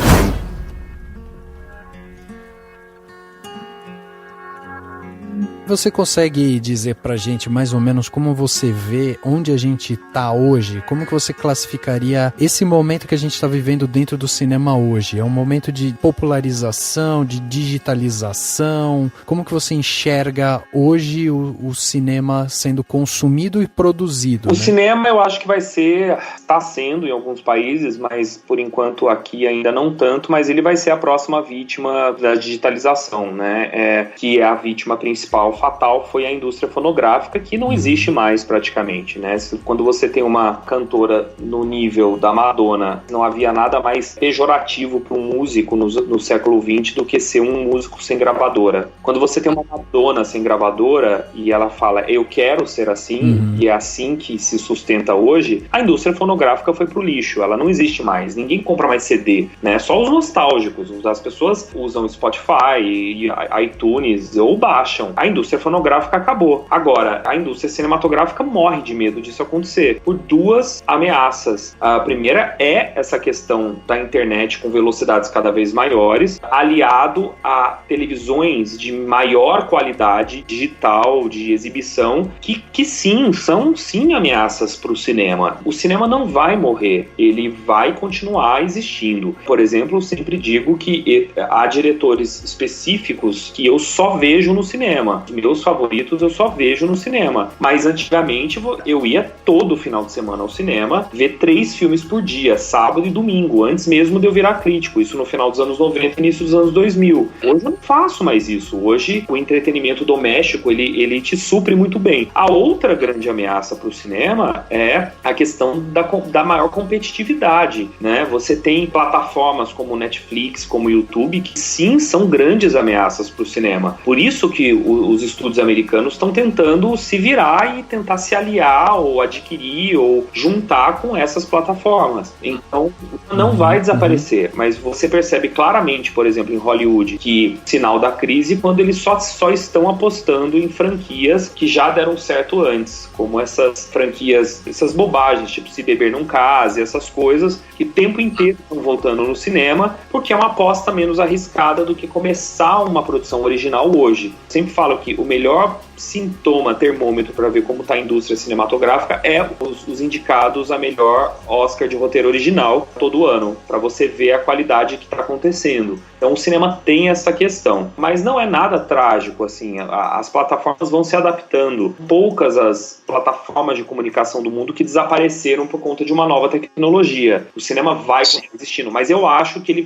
Você consegue dizer pra gente mais ou menos como você vê onde a gente tá hoje? Como que você classificaria esse momento que a gente tá vivendo dentro do cinema hoje? É um momento de popularização, de digitalização? Como que você enxerga hoje o cinema sendo consumido e produzido? O cinema eu acho que está sendo em alguns países, mas por enquanto aqui ainda não tanto, mas ele vai ser a próxima vítima da digitalização, né? Que é a vítima principal fatal foi a indústria fonográfica, que não existe mais praticamente, né? Quando você tem uma cantora no nível da Madonna, não havia nada mais pejorativo para um músico no século XX do que ser um músico sem gravadora. Quando você tem uma Madonna sem gravadora e ela fala, eu quero ser assim, e é assim que se sustenta hoje, a indústria fonográfica foi pro lixo, ela não existe mais, ninguém compra mais CD, né? Só os nostálgicos, as pessoas usam Spotify e iTunes ou baixam. A indústria fonográfica acabou. Agora, a indústria cinematográfica morre de medo disso acontecer por duas ameaças. A primeira é essa questão da internet com velocidades cada vez maiores, aliado a televisões de maior qualidade digital, de exibição, que sim, são sim ameaças para o cinema. O cinema não vai morrer, ele vai continuar existindo. Por exemplo, eu sempre digo que há diretores específicos que eu só vejo no cinema. Meus favoritos eu só vejo no cinema. Mas antigamente eu ia todo final de semana ao cinema ver 3 filmes por dia, sábado e domingo, antes mesmo de eu virar crítico. Isso no final dos anos 90 e início dos anos 2000. Hoje eu não faço mais isso. Hoje o entretenimento doméstico ele te supre muito bem. A outra grande ameaça para o cinema é a questão da maior competitividade, né? Você tem plataformas como Netflix, como YouTube, que sim são grandes ameaças para o cinema. Por isso que os estúdios americanos estão tentando se virar e tentar se aliar ou adquirir ou juntar com essas plataformas. Então, não vai desaparecer, mas você percebe claramente, por exemplo, em Hollywood, que sinal da crise quando eles só estão apostando em franquias que já deram certo antes, como essas franquias, essas bobagens, tipo Se Beber Não Case, essas coisas que o tempo inteiro estão voltando no cinema, porque é uma aposta menos arriscada do que começar uma produção original hoje. Sempre falo que o melhor sintoma, termômetro para ver como está a indústria cinematográfica é os indicados a melhor Oscar de roteiro original todo ano, para você ver a qualidade que está acontecendo. Então o cinema tem essa questão, mas não é nada trágico, assim, as plataformas vão se adaptando. Poucas as plataformas de comunicação do mundo que desapareceram por conta de uma nova tecnologia. O cinema vai continuar existindo, mas eu acho que ele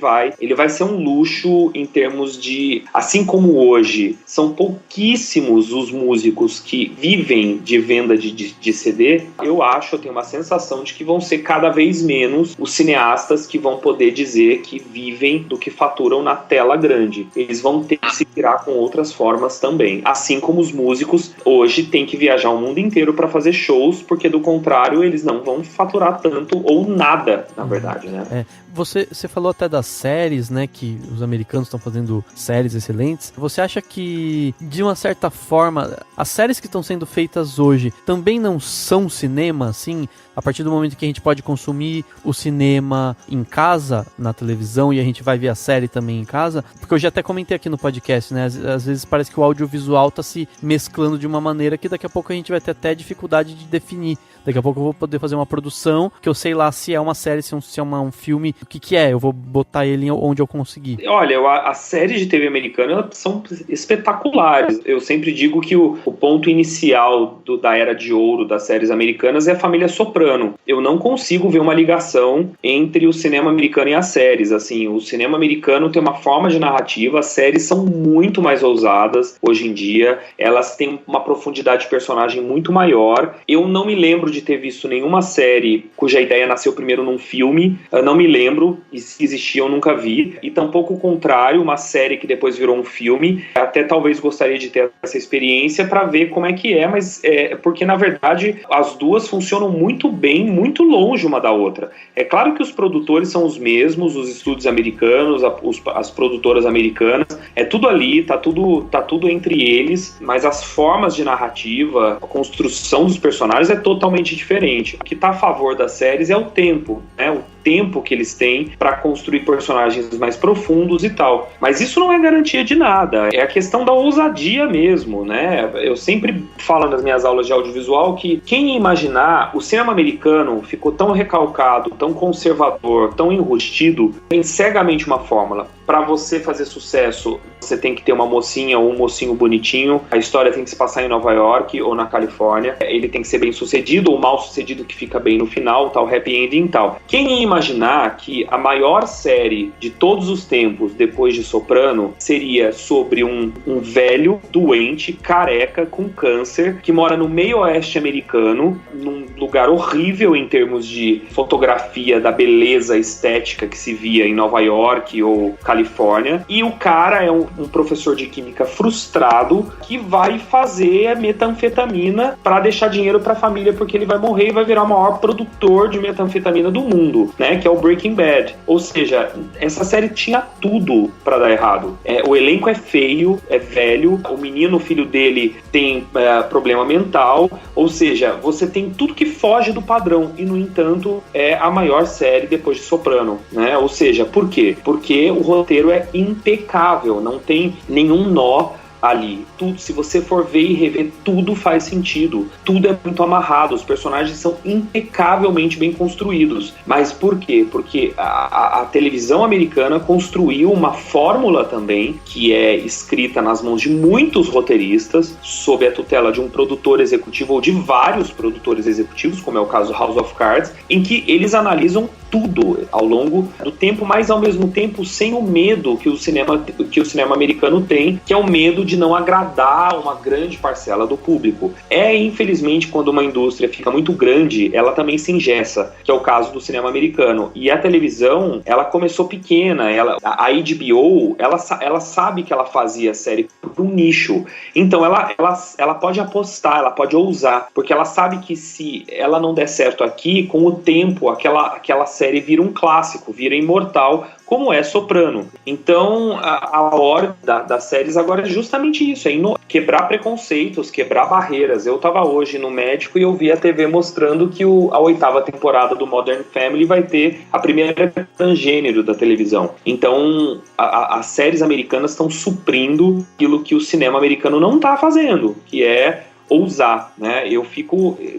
vai ser um luxo em termos de, assim como hoje, são pouquíssimos os músicos que vivem de venda de CD, eu tenho uma sensação de que vão ser cada vez menos os cineastas que vão poder dizer que vivem do que faturam na tela grande. Eles vão ter que se virar com outras formas também. Assim como os músicos hoje têm que viajar o mundo inteiro para fazer shows, porque do contrário eles não vão faturar tanto ou nada, na verdade, né? Você falou até das séries, né, que os americanos estão fazendo séries excelentes. Você acha que, de uma certa forma, as séries que estão sendo feitas hoje também não são cinema, assim? A partir do momento que a gente pode consumir o cinema em casa, na televisão, e a gente vai ver a série também em casa? Porque eu já até comentei aqui no podcast, né? Às vezes parece que o audiovisual tá se mesclando de uma maneira que daqui a pouco a gente vai ter até dificuldade de definir. Daqui a pouco eu vou poder fazer uma produção que eu sei lá se é uma série, se é um filme, o que é. Eu vou botar ele onde eu conseguir. Olha, as séries de TV americana são espetaculares. Eu sempre digo que o ponto inicial da era de ouro das séries americanas é a família Soprano. Eu não consigo ver uma ligação entre o cinema americano e as séries. Assim, o cinema americano tem uma forma de narrativa, as séries são muito mais ousadas hoje em dia, elas têm uma profundidade de personagem muito maior. Eu não me lembro de ter visto nenhuma série cuja ideia nasceu primeiro num filme, eu não me lembro, e se existia eu nunca vi, e tampouco o contrário, uma série que depois virou um filme. Até talvez gostaria de ter essa experiência para ver como é que é, mas porque na verdade as duas funcionam muito bem, muito longe uma da outra. É claro que os produtores são os mesmos, os estúdios americanos, as produtoras americanas, é tudo ali, tá tudo entre eles, mas as formas de narrativa, a construção dos personagens é totalmente diferente. O que está a favor das séries é o tempo, né? O tempo que eles têm para construir personagens mais profundos e tal. Mas isso não é garantia de nada. É a questão da ousadia mesmo, né? Eu sempre falo nas minhas aulas de audiovisual que quem ia imaginar, o cinema americano ficou tão recalcado, tão conservador, tão enrustido, tem cegamente uma fórmula. Para você fazer sucesso, você tem que ter uma mocinha ou um mocinho bonitinho, a história tem que se passar em Nova York ou na Califórnia, ele tem que ser bem sucedido ou mal sucedido que fica bem no final, tal happy ending e tal. Quem ia imaginar que a maior série de todos os tempos, depois de Soprano, seria sobre um velho, doente, careca, com câncer, que mora no meio oeste americano, num lugar horrível em termos de fotografia da beleza estética que se via em Nova York ou Califórnia, e o cara é um professor de química frustrado que vai fazer metanfetamina para deixar dinheiro para a família, porque ele vai morrer e vai virar o maior produtor de metanfetamina do mundo, né, que é o Breaking Bad. Ou seja, essa série tinha tudo para dar errado. O elenco é feio, é velho, o menino, o filho dele, tem problema mental, ou seja, você tem tudo que foge do padrão, e no entanto é a maior série depois de Soprano, né? Ou seja, por quê? Porque o roteiro é impecável, não tem nenhum nó ali. Tudo, se você for ver e rever, tudo faz sentido, tudo é muito amarrado, os personagens são impecavelmente bem construídos. Mas por quê? Porque a televisão americana construiu uma fórmula também, que é escrita nas mãos de muitos roteiristas, sob a tutela de um produtor executivo ou de vários produtores executivos, como é o caso House of Cards, em que eles analisam tudo ao longo do tempo, mas ao mesmo tempo sem o medo que o cinema americano tem, que é o medo de não agradar uma grande parcela do público. Infelizmente, quando uma indústria fica muito grande, ela também se engessa, que é o caso do cinema americano. E a televisão, ela começou pequena, a HBO, ela sabe que ela fazia série para um nicho. Então ela pode apostar, ela pode ousar, porque ela sabe que se ela não der certo aqui, com o tempo, aquela série vira um clássico, vira imortal, como é Soprano. Então, a hora das séries agora é justamente isso, quebrar preconceitos, quebrar barreiras. Eu estava hoje no médico e eu vi a TV mostrando que a 8ª temporada do Modern Family vai ter a primeira transgênero da televisão. Então, as séries americanas estão suprindo aquilo que o cinema americano não está fazendo, que é ousar, né?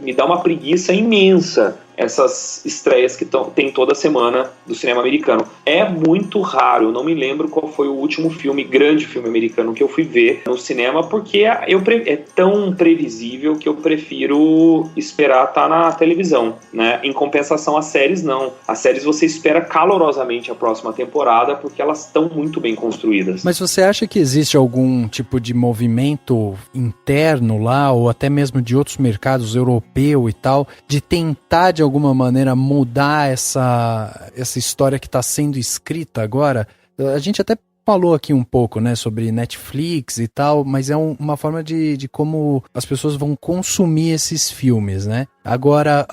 Me dá uma preguiça imensa essas estreias que tem toda semana do cinema americano. É muito raro, eu não me lembro qual foi o último grande filme americano que eu fui ver no cinema, porque é tão previsível que eu prefiro esperar estar na televisão, né? Em compensação, as séries não. As séries você espera calorosamente a próxima temporada, porque elas estão muito bem construídas. Mas você acha que existe algum tipo de movimento interno lá, ou até mesmo de outros mercados, europeu e tal, de tentar de alguma maneira mudar essa história que está sendo escrita agora? A gente até falou aqui um pouco, né, sobre Netflix e tal, mas é uma forma de como as pessoas vão consumir esses filmes, né? Agora,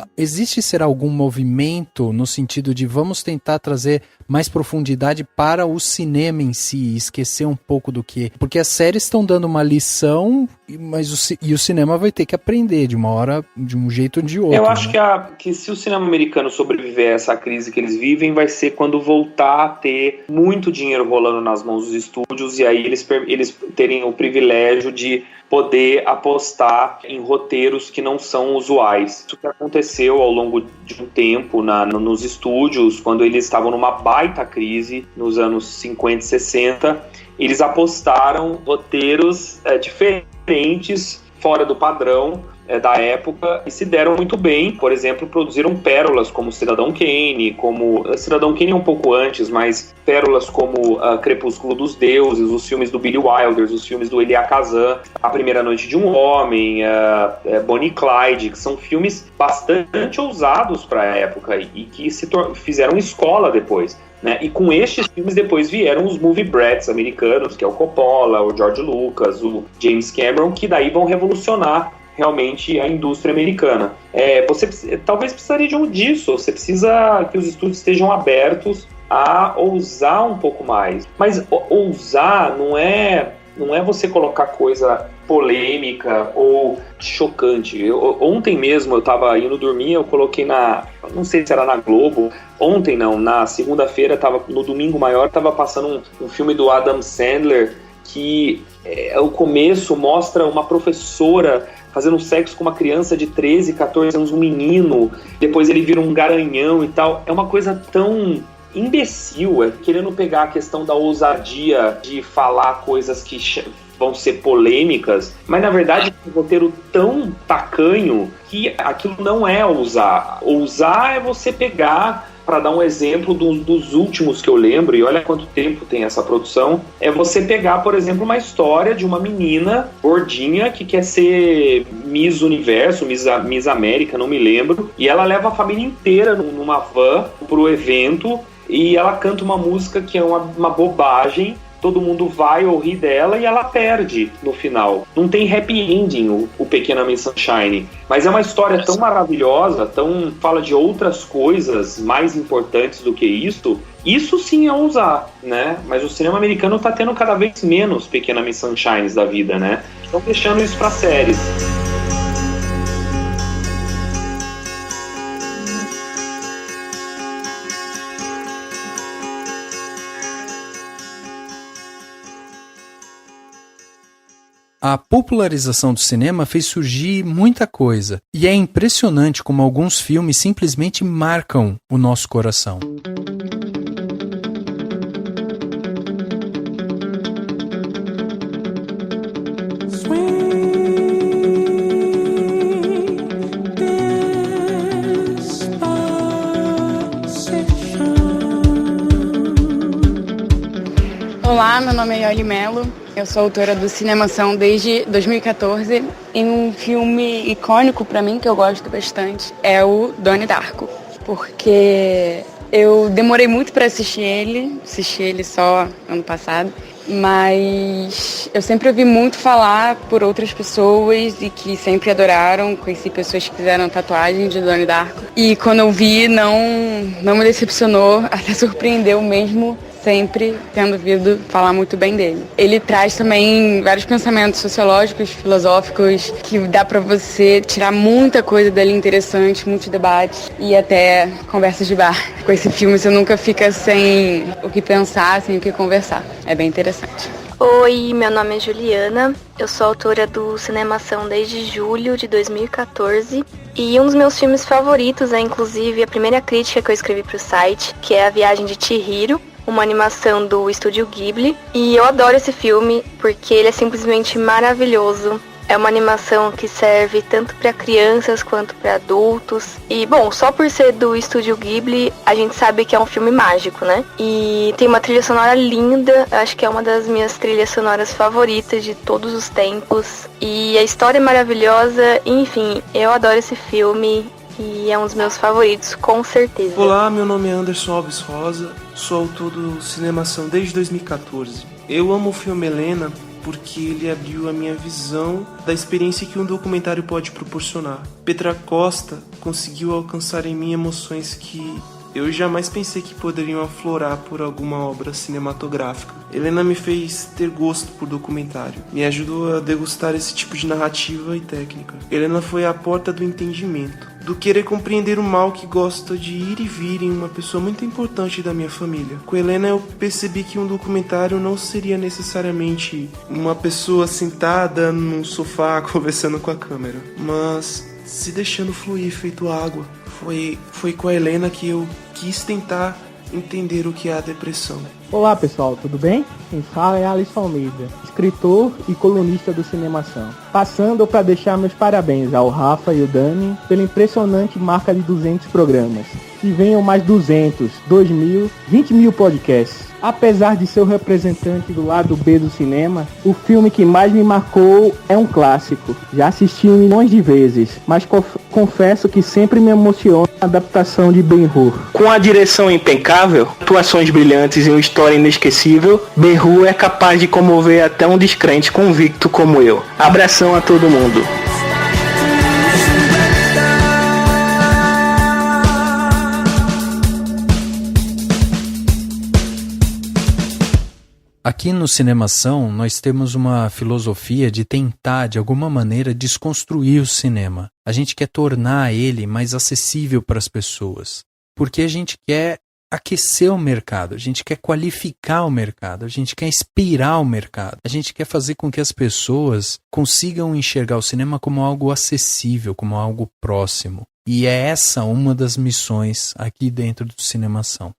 será algum movimento no sentido de vamos tentar trazer mais profundidade para o cinema em si, esquecer um pouco do que... Porque as séries estão dando uma lição, mas o cinema vai ter que aprender de uma hora, de um jeito ou de outro. Eu acho que se o cinema americano sobreviver a essa crise que eles vivem, vai ser quando voltar a ter muito dinheiro rolando nas mãos dos estúdios, e aí eles terem o privilégio de poder apostar em roteiros que não são usuais. Isso que aconteceu ao longo de um tempo nos estúdios, quando eles estavam numa baita crise nos anos 50 e 60, eles apostaram roteiros diferentes, fora do padrão da época, e se deram muito bem. Por exemplo, produziram pérolas como Cidadão Kane, Cidadão Kane um pouco antes, mas pérolas como Crepúsculo dos Deuses, os filmes do Billy Wilder, os filmes do Elia Kazan, A Primeira Noite de um Homem, Bonnie e Clyde, que são filmes bastante ousados para a época e que fizeram escola depois, né? E com estes filmes depois vieram os movie brats americanos, que é o Coppola, o George Lucas, o James Cameron, que daí vão revolucionar realmente a indústria americana. Você talvez precisaria disso, você precisa que os estúdios estejam abertos a ousar um pouco mais. Mas ousar não é você colocar coisa polêmica ou chocante. Ontem mesmo eu estava indo dormir, eu coloquei não sei se era na Globo, ontem não, na segunda-feira, no Domingo Maior, estava passando um filme do Adam Sandler que o começo mostra uma professora fazendo sexo com uma criança de 13, 14 anos, um menino, depois ele vira um garanhão e tal. É uma coisa tão imbecil, querendo pegar a questão da ousadia de falar coisas que vão ser polêmicas, mas na verdade é um roteiro tão tacanho que aquilo não é ousar. Ousar é você pegar, para dar um exemplo dos últimos que eu lembro, e olha quanto tempo tem essa produção, é você pegar, por exemplo, uma história de uma menina gordinha que quer ser Miss Universo, Miss América, não me lembro, e ela leva a família inteira numa van pro evento, e ela canta uma música que é uma bobagem, todo mundo vai ouvir dela e ela perde no final. Não tem happy ending o Pequena Miss Sunshine, mas é uma história tão maravilhosa, fala de outras coisas mais importantes do que isso. Isso sim é ousar, né? Mas o cinema americano tá tendo cada vez menos Pequena Miss Sunshines da vida, né? Estão deixando isso para séries. A popularização do cinema fez surgir muita coisa, e é impressionante como alguns filmes simplesmente marcam o nosso coração. Olá, meu nome é Yoli Mello. Eu sou autora do Cinemação desde 2014 e um filme icônico para mim que eu gosto bastante é o Donnie Darko, porque eu demorei muito para assisti ele só ano passado, mas eu sempre ouvi muito falar por outras pessoas e que sempre adoraram, conheci pessoas que fizeram tatuagem de Donnie Darko e quando eu vi não me decepcionou, até surpreendeu mesmo, sempre tendo ouvido falar muito bem dele. Ele traz também vários pensamentos sociológicos, filosóficos, que dá pra você tirar muita coisa dele interessante, muitos debates e até conversas de bar. Com esse filme você nunca fica sem o que pensar, sem o que conversar. É bem interessante. Oi, meu nome é Juliana, eu sou autora do Cinemação desde julho de 2014 e um dos meus filmes favoritos é inclusive a primeira crítica que eu escrevi para o site, que é A Viagem de Chihiro, uma animação do Estúdio Ghibli, e eu adoro esse filme porque ele é simplesmente maravilhoso. É uma animação que serve tanto para crianças quanto para adultos. E, bom, só por ser do Estúdio Ghibli, a gente sabe que é um filme mágico, né? E tem uma trilha sonora linda, acho que é uma das minhas trilhas sonoras favoritas de todos os tempos. E a história é maravilhosa, enfim, eu adoro esse filme e é um dos meus favoritos, com certeza. Olá, meu nome é Anderson Alves Rosa, sou autor do Cinemação desde 2014. Eu amo o filme Helena porque ele abriu a minha visão da experiência que um documentário pode proporcionar. Petra Costa conseguiu alcançar em mim emoções que eu jamais pensei que poderiam aflorar por alguma obra cinematográfica. Helena me fez ter gosto por documentário, me ajudou a degustar esse tipo de narrativa e técnica. Helena foi a porta do entendimento, do querer compreender o mal que gosta de ir e vir em uma pessoa muito importante da minha família. Com Helena eu percebi que um documentário não seria necessariamente uma pessoa sentada num sofá conversando com a câmera, mas se deixando fluir feito água. Foi com a Helena que eu quis tentar entender o que é a depressão. Olá pessoal, tudo bem? Quem fala é Alisson Almeida, escritor e colunista do Cinemação. Passando para deixar meus parabéns ao Rafa e ao Dani pela impressionante marca de 200 programas. Que venham mais 200, 2.000, 20.000 podcasts. Apesar de ser o representante do lado B do cinema, o filme que mais me marcou é um clássico. Já assisti milhões de vezes, mas confesso que sempre me emociona a adaptação de Ben-Hur. Com a direção impecável, atuações brilhantes e uma história inesquecível, Ben-Hur é capaz de comover até um descrente convicto como eu. Abração a todo mundo. Aqui no Cinemação, nós temos uma filosofia de tentar, de alguma maneira, desconstruir o cinema. A gente quer tornar ele mais acessível para as pessoas, porque a gente quer aquecer o mercado, a gente quer qualificar o mercado, a gente quer inspirar o mercado, a gente quer fazer com que as pessoas consigam enxergar o cinema como algo acessível, como algo próximo. E é essa uma das missões aqui dentro do Cinemação.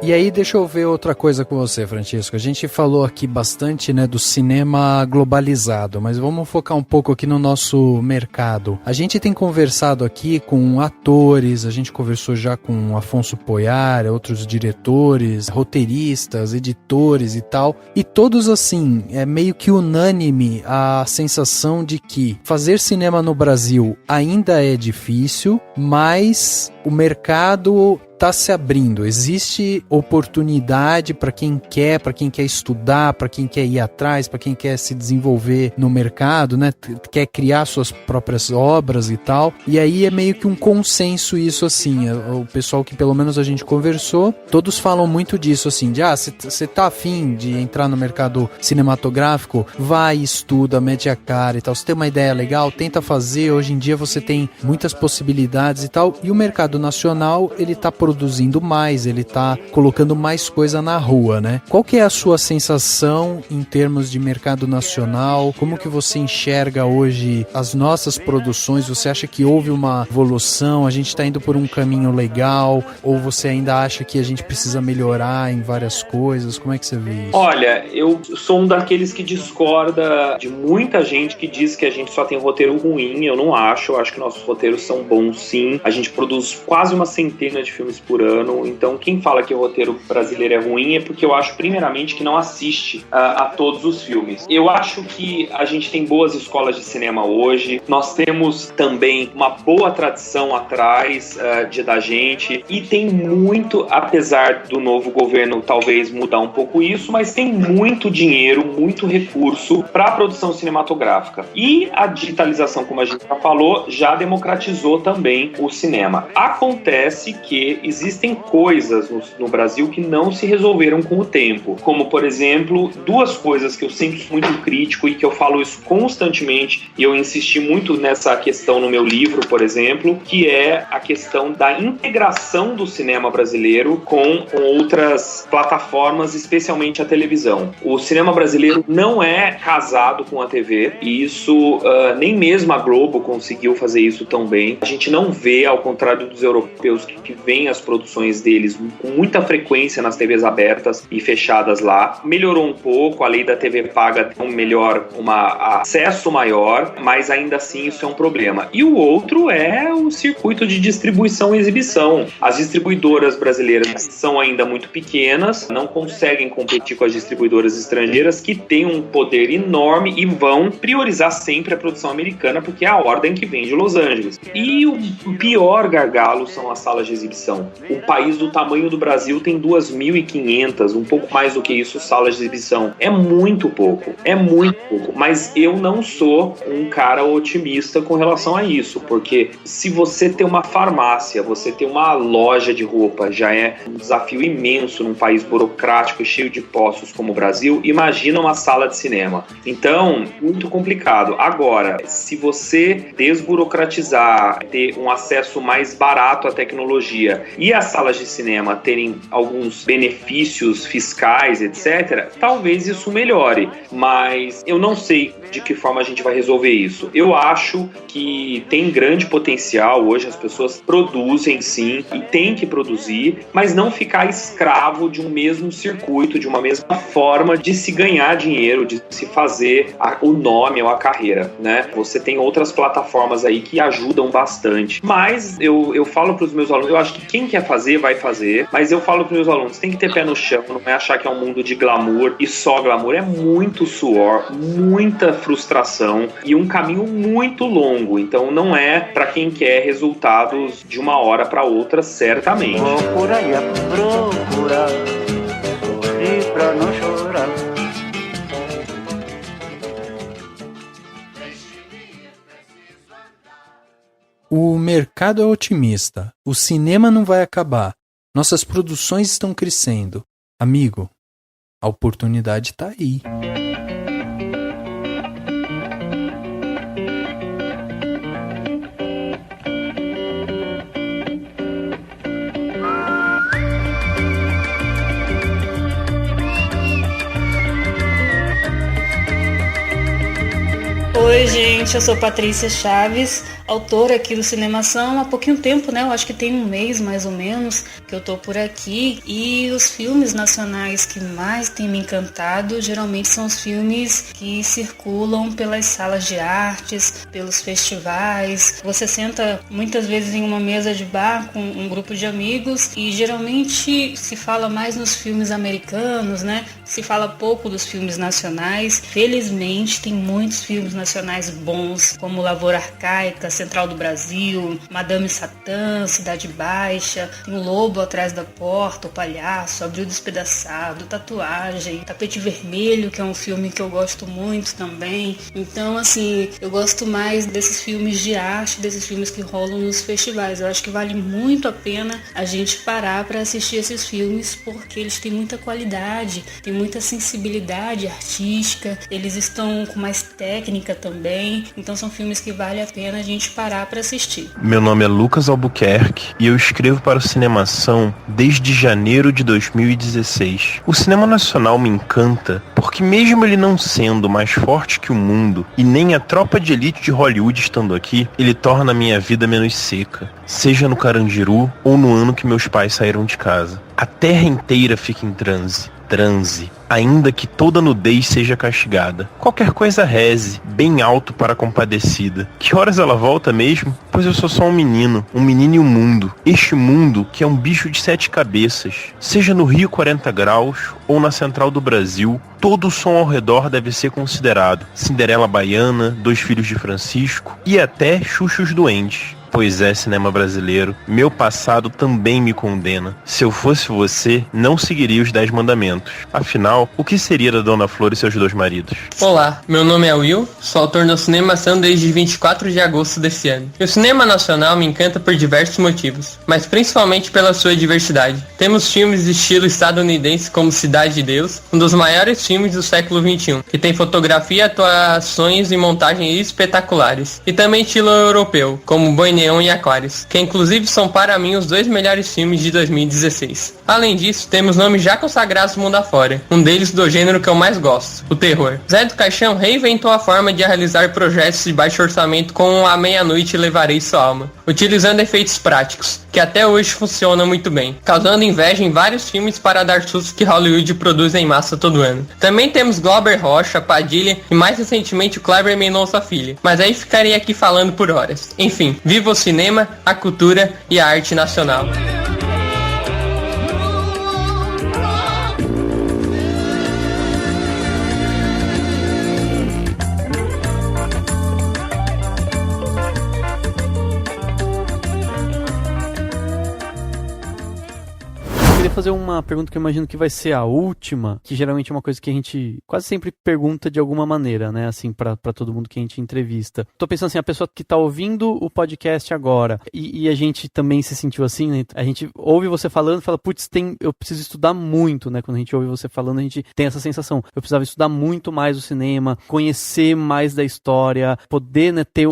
E aí, deixa eu ver outra coisa com você, Francisco. A gente falou aqui bastante, né, do cinema globalizado, mas vamos focar um pouco aqui no nosso mercado. A gente tem conversado aqui com atores, a gente conversou já com Afonso Poyar, outros diretores, roteiristas, editores e tal, e todos assim, é meio que unânime a sensação de que fazer cinema no Brasil ainda é difícil, mas o mercado está se abrindo, existe oportunidade para quem quer estudar, para quem quer ir atrás, para quem quer se desenvolver no mercado, né? Quer criar suas próprias obras e tal. E aí é meio que um consenso isso assim, o pessoal que pelo menos a gente conversou, todos falam muito disso assim, de você tá afim de entrar no mercado cinematográfico, vai, estuda, mete a cara e tal, você tem uma ideia legal, tenta fazer, hoje em dia você tem muitas possibilidades e tal, e o mercado nacional, ele tá produzindo mais, ele tá colocando mais coisa na rua, né? Qual que é a sua sensação em termos de mercado nacional? Como que você enxerga hoje as nossas produções? Você acha que houve uma evolução? A gente tá indo por um caminho legal? Ou você ainda acha que a gente precisa melhorar em várias coisas? Como é que você vê isso? Olha, eu sou um daqueles que discorda de muita gente que diz que a gente só tem roteiro ruim. Eu não acho, eu acho que nossos roteiros são bons sim. A gente produz quase uma centena de filmes por ano, então quem fala que o roteiro brasileiro é ruim é porque eu acho primeiramente que não assiste a todos os filmes. Eu acho que a gente tem boas escolas de cinema hoje, nós temos também uma boa tradição atrás da gente, e tem muito, apesar do novo governo talvez mudar um pouco isso, mas tem muito dinheiro, muito recurso para a produção cinematográfica. E a digitalização, como a gente já falou, já democratizou também o cinema. Acontece que existem coisas no Brasil que não se resolveram com o tempo. Como, por exemplo, duas coisas que eu sempre sou muito crítico e que eu falo isso constantemente, e eu insisti muito nessa questão no meu livro, por exemplo, que é a questão da integração do cinema brasileiro com outras plataformas, especialmente a televisão. O cinema brasileiro não é casado com a TV, e isso nem mesmo a Globo conseguiu fazer isso tão bem. A gente não vê, ao contrário dos europeus que veem as produções deles com muita frequência nas TVs abertas e fechadas lá. Melhorou um pouco, a lei da TV paga tem um acesso maior, mas ainda assim isso é um problema. E o outro é o circuito de distribuição e exibição. As distribuidoras brasileiras são ainda muito pequenas, não conseguem competir com as distribuidoras estrangeiras, que têm um poder enorme e vão priorizar sempre a produção americana, porque é a ordem que vem de Los Angeles. E o pior gargalo são as salas de exibição. Um país do tamanho do Brasil tem 2.500, um pouco mais do que isso, salas de exibição. É muito pouco, mas eu não sou um cara otimista com relação a isso, porque se você tem uma farmácia, você tem uma loja de roupa, já é um desafio imenso num país burocrático e cheio de postos como o Brasil, imagina uma sala de cinema. Então, muito complicado. Agora, se você desburocratizar, ter um acesso mais barato à tecnologia e as salas de cinema terem alguns benefícios fiscais, etc., talvez isso melhore, mas eu não sei de que forma a gente vai resolver isso. Eu acho que tem grande potencial hoje, as pessoas produzem sim, e tem que produzir, mas não ficar escravo de um mesmo circuito, de uma mesma forma de se ganhar dinheiro, de se fazer o nome ou a carreira, né? Você tem outras plataformas aí que ajudam bastante, mas eu falo para os meus alunos, eu acho que quem quer fazer, vai fazer, mas eu falo para os meus alunos, tem que ter pé no chão, não é achar que é um mundo de glamour e só glamour, é muito suor, muita frustração e um caminho muito longo, então não é para quem quer resultados de uma hora para outra, certamente. Vou por aí a procurar, sorrir pra não chorar. O mercado é otimista, o cinema não vai acabar, nossas produções estão crescendo. Amigo, a oportunidade está aí. Oi, gente, eu sou Patrícia Chaves, autora aqui do Cinemação há pouquinho tempo, né? Eu acho que tem um mês, mais ou menos, que eu tô por aqui. E os filmes nacionais que mais têm me encantado, geralmente são os filmes que circulam pelas salas de artes, pelos festivais. Você senta muitas vezes em uma mesa de bar com um grupo de amigos e geralmente se fala mais nos filmes americanos, né? Se fala pouco dos filmes nacionais. Felizmente, tem muitos filmes nacionais bons, como Lavoura Arcaica, Central do Brasil, Madame Satã, Cidade Baixa, tem o Lobo Atrás da Porta, O Palhaço, Abril Despedaçado, Tatuagem, Tapete Vermelho, que é um filme que eu gosto muito também. Então, assim, eu gosto mais desses filmes de arte, desses filmes que rolam nos festivais. Eu acho que vale muito a pena a gente parar para assistir esses filmes, porque eles têm muita qualidade, têm muita sensibilidade artística, eles estão com mais técnica também, então são filmes que vale a pena a gente parar para assistir. Meu nome é Lucas Albuquerque e eu escrevo para o Cinemação desde janeiro de 2016. O cinema nacional me encanta porque, mesmo ele não sendo mais forte que o mundo e nem a tropa de elite de Hollywood estando aqui, ele torna a minha vida menos seca, seja no Carandiru ou no ano que meus pais saíram de casa. A terra inteira fica em transe, ainda que toda nudez seja castigada. Qualquer coisa reze, bem alto para a compadecida. Que horas ela volta mesmo? Pois eu sou só um menino e um mundo. Este mundo que é um bicho de 7 cabeças. Seja no Rio 40 Graus ou na Central do Brasil, todo o som ao redor deve ser considerado. Cinderela Baiana, Dois Filhos de Francisco e até Xuxa os Doentes. Pois é, cinema brasileiro, meu passado também me condena. Se eu fosse você, não seguiria os 10 mandamentos. Afinal, o que seria da Dona Flor e seus 2 maridos? Olá, meu nome é Will, sou autor do Cinemação desde 24 de agosto desse ano. E o cinema nacional me encanta por diversos motivos, mas principalmente pela sua diversidade. Temos filmes de estilo estadunidense como Cidade de Deus, um dos maiores filmes do século XXI, que tem fotografia, atuações e montagens espetaculares. E também estilo europeu, como Boi Neon e Aquários, que inclusive são para mim os 2 melhores filmes de 2016. Além disso, temos nomes já consagrados mundo afora, um deles do gênero que eu mais gosto, o terror. Zé do Caixão reinventou a forma de realizar projetos de baixo orçamento com A Meia-Noite Levarei Sua Alma, utilizando efeitos práticos, que até hoje funcionam muito bem, causando inveja em vários filmes para dar sustos que Hollywood produz em massa todo ano. Também temos Glauber Rocha, Padilha e mais recentemente o Kleber Mendonça Filho, mas aí ficarei aqui falando por horas. Enfim, viva o cinema, a cultura e a arte nacional. Eu queria fazer uma pergunta que eu imagino que vai ser a última, que geralmente é uma coisa que a gente quase sempre pergunta de alguma maneira, né, assim, pra todo mundo que a gente entrevista. Tô pensando assim, a pessoa que tá ouvindo o podcast agora, e a gente também se sentiu assim, né, a gente ouve você falando e fala, putz, eu preciso estudar muito, né, quando a gente ouve você falando, a gente tem essa sensação, eu precisava estudar muito mais o cinema, conhecer mais da história, poder, né, ter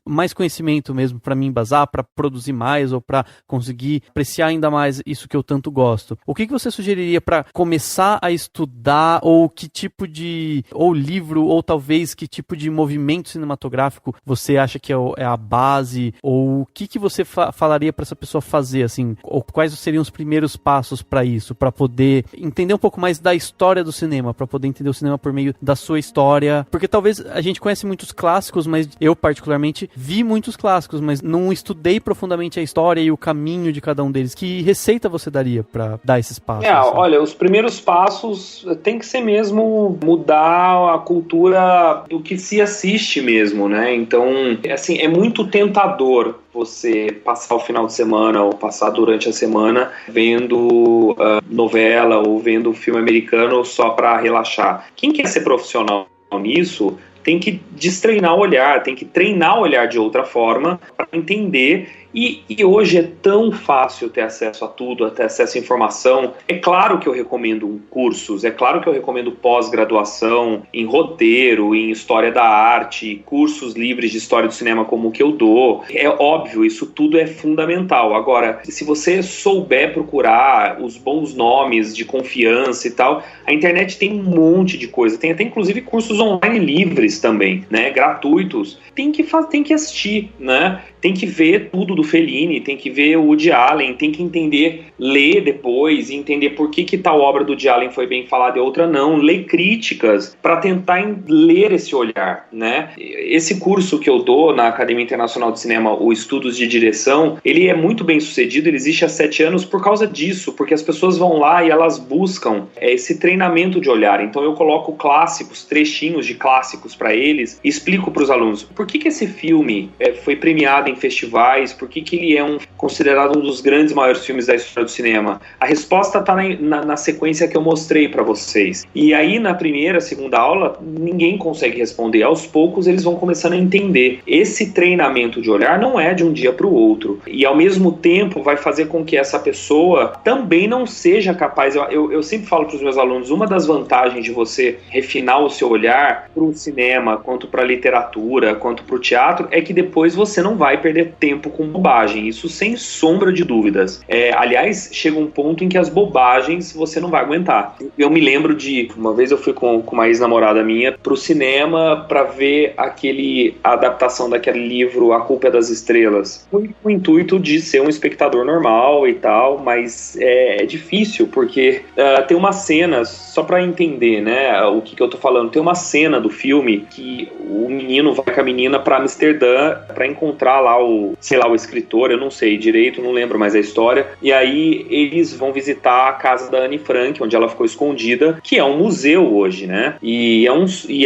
mais conhecimento mesmo pra me embasar, pra produzir mais, ou pra conseguir apreciar ainda mais isso que eu tanto gosto. O que você sugeriria para começar a estudar, ou que tipo de ou livro, ou talvez que tipo de movimento cinematográfico você acha que é a base, ou o que você falaria para essa pessoa fazer, assim, ou quais seriam os primeiros passos para isso, para poder entender um pouco mais da história do cinema, para poder entender o cinema por meio da sua história, porque talvez a gente conhece muitos clássicos, mas eu particularmente vi muitos clássicos, mas não estudei profundamente a história e o caminho de cada um deles. Que receita você daria para dar esses passos? Assim? Olha, os primeiros passos tem que ser mesmo mudar a cultura do que se assiste mesmo, né? Então, assim, é muito tentador você passar o final de semana ou passar durante a semana vendo novela ou vendo filme americano só para relaxar. Quem quer ser profissional nisso tem que destreinar o olhar, tem que treinar o olhar de outra forma para entender. E hoje é tão fácil ter acesso a tudo, ter acesso à informação. É claro que eu recomendo cursos, é claro que eu recomendo pós-graduação em roteiro, em história da arte, cursos livres de história do cinema como o que eu dou. É óbvio, isso tudo é fundamental. Agora, se você souber procurar os bons nomes de confiança e tal, a internet tem um monte de coisa. Tem até inclusive cursos online livres também, né, gratuitos. Tem que assistir, né? Tem que ver tudo do Fellini, tem que ver o Woody Allen, tem que entender, ler depois e entender por que tal obra do Woody Allen foi bem falada e outra não, ler críticas para tentar ler esse olhar, né? Esse curso que eu dou na Academia Internacional de Cinema, o Estudos de Direção, ele é muito bem sucedido, ele existe há 7 anos por causa disso, porque as pessoas vão lá e elas buscam esse treinamento de olhar. Então eu coloco clássicos, trechinhos de clássicos para eles e explico para os alunos por que esse filme foi premiado em festivais, por que ele é considerado um dos grandes maiores filmes da história do cinema. A resposta está na sequência que eu mostrei para vocês. E aí na primeira, segunda aula, ninguém consegue responder. Aos poucos eles vão começando a entender. Esse treinamento de olhar não é de um dia para o outro. E ao mesmo tempo vai fazer com que essa pessoa também não seja capaz. Eu sempre falo para os meus alunos, uma das vantagens de você refinar o seu olhar para o cinema, quanto para a literatura, quanto para o teatro, é que depois você não vai perder tempo com bobagem, isso sem sombra de dúvidas. Aliás, chega um ponto em que as bobagens você não vai aguentar. Eu me lembro de, uma vez eu fui com uma ex-namorada minha pro cinema para ver a adaptação daquele livro A Culpa é das Estrelas. Foi com o intuito de ser um espectador normal e tal, mas é difícil, porque tem uma cena, só para entender, né, o que eu tô falando, tem uma cena do filme que o menino vai com a menina pra Amsterdã pra encontrar lá o escritor, eu não sei direito, não lembro mais a história, e aí eles vão visitar a casa da Anne Frank, onde ela ficou escondida, que é um museu hoje, né? E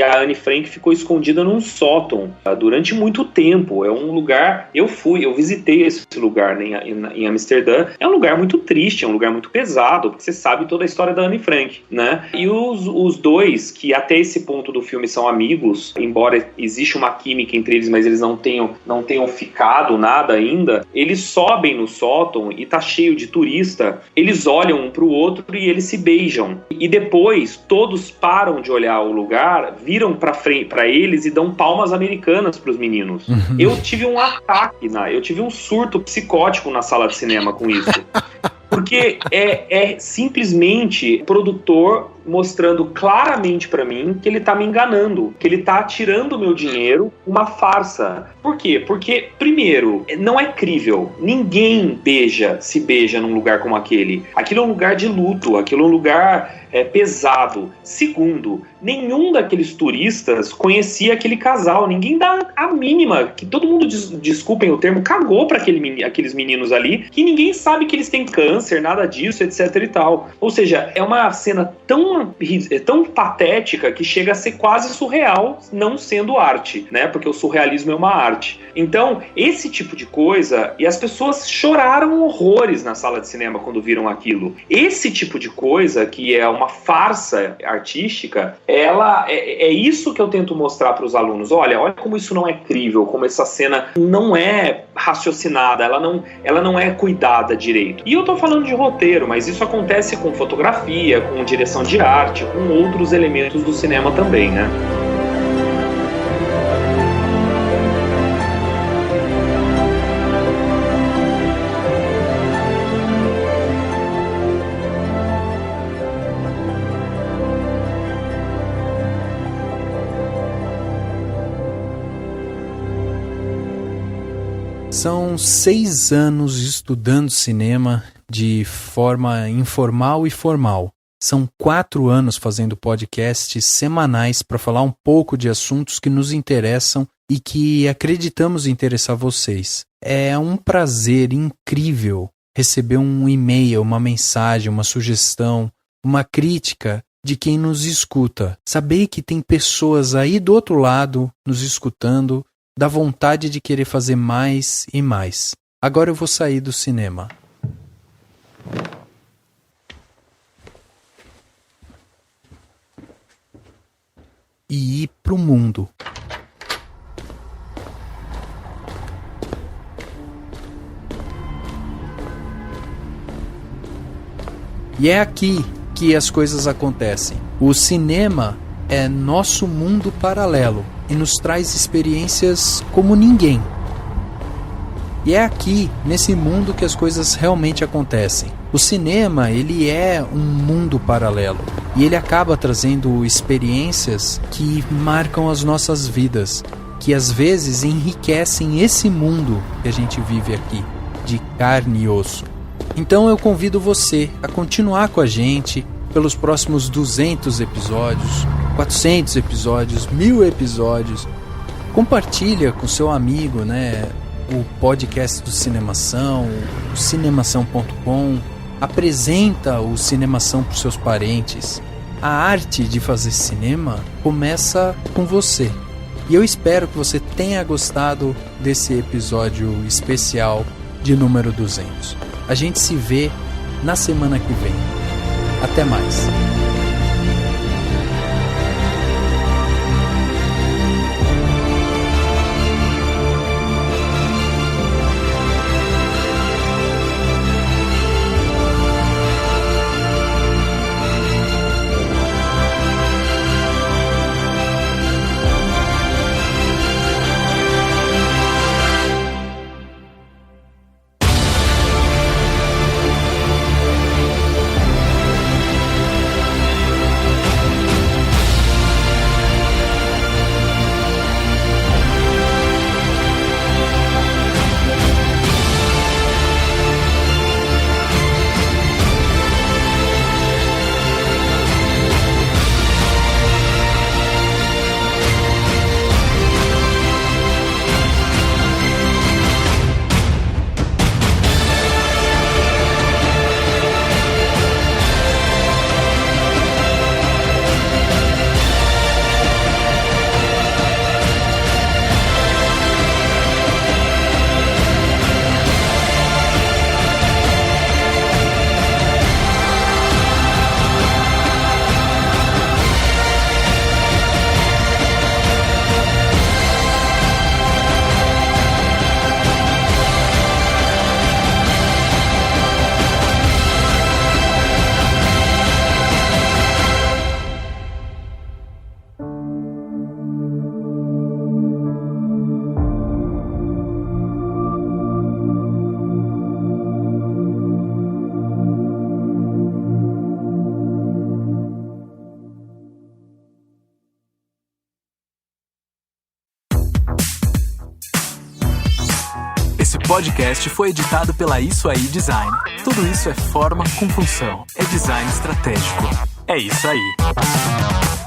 a Anne Frank ficou escondida num sótão durante muito tempo. É um lugar, eu visitei esse lugar em Amsterdã, é um lugar muito triste, é um lugar muito pesado, porque você sabe toda a história da Anne Frank, né? E os dois, que até esse ponto do filme são amigos, embora exista uma química entre eles, mas eles não tenham ficado nada ainda, eles sobem no sótão e tá cheio de turista, eles olham um pro outro e eles se beijam. E depois, todos param de olhar o lugar, viram pra eles e dão palmas americanas pros meninos. Uhum. Eu tive um ataque, eu tive um surto psicótico na sala de cinema com isso. Porque é simplesmente o produtor mostrando claramente pra mim que ele tá me enganando, que ele tá tirando o meu dinheiro, uma farsa. Por quê? Porque, primeiro, não é crível. Ninguém se beija num lugar como aquele. Aquilo é um lugar de luto, aquilo é um lugar pesado. Segundo, nenhum daqueles turistas conhecia aquele casal. Ninguém dá a mínima, que todo mundo, desculpem o termo, cagou pra aqueles meninos ali, que ninguém sabe que eles têm câncer, nada disso, etc e tal. Ou seja, é uma cena tão patética que chega a ser quase surreal, não sendo arte, né? Porque o surrealismo é uma arte. Então, esse tipo de coisa, e as pessoas choraram horrores na sala de cinema quando viram aquilo. Esse tipo de coisa, que é uma farsa artística, é isso que eu tento mostrar para os alunos. Olha como isso não é crível, como essa cena não é raciocinada, ela não é cuidada direito. E eu tô falando de roteiro, mas isso acontece com fotografia, com direção de arte, com outros elementos do cinema também, né? São 6 anos estudando cinema de forma informal e formal. São 4 anos fazendo podcasts semanais para falar um pouco de assuntos que nos interessam e que acreditamos interessar vocês. É um prazer incrível receber um e-mail, uma mensagem, uma sugestão, uma crítica de quem nos escuta. Saber que tem pessoas aí do outro lado nos escutando dá vontade de querer fazer mais e mais. Agora eu vou sair do cinema. E ir pro mundo. E é aqui que as coisas acontecem. O cinema é nosso mundo paralelo e nos traz experiências como ninguém. E é aqui, nesse mundo, que as coisas realmente acontecem. O cinema, ele é um mundo paralelo e ele acaba trazendo experiências que marcam as nossas vidas, que às vezes enriquecem esse mundo que a gente vive aqui, de carne e osso. Então eu convido você a continuar com a gente pelos próximos 200 episódios, 400 episódios, 1000 episódios. Compartilha com seu amigo, né, o podcast do Cinemação, o cinemação.com. Apresenta o Cinemação para os seus parentes. A arte de fazer cinema começa com você. E eu espero que você tenha gostado desse episódio especial de número 200. A gente se vê na semana que vem. Até mais. podcast foi editado pela Isso Aí Design. Tudo isso é forma com função. É design estratégico. É isso aí.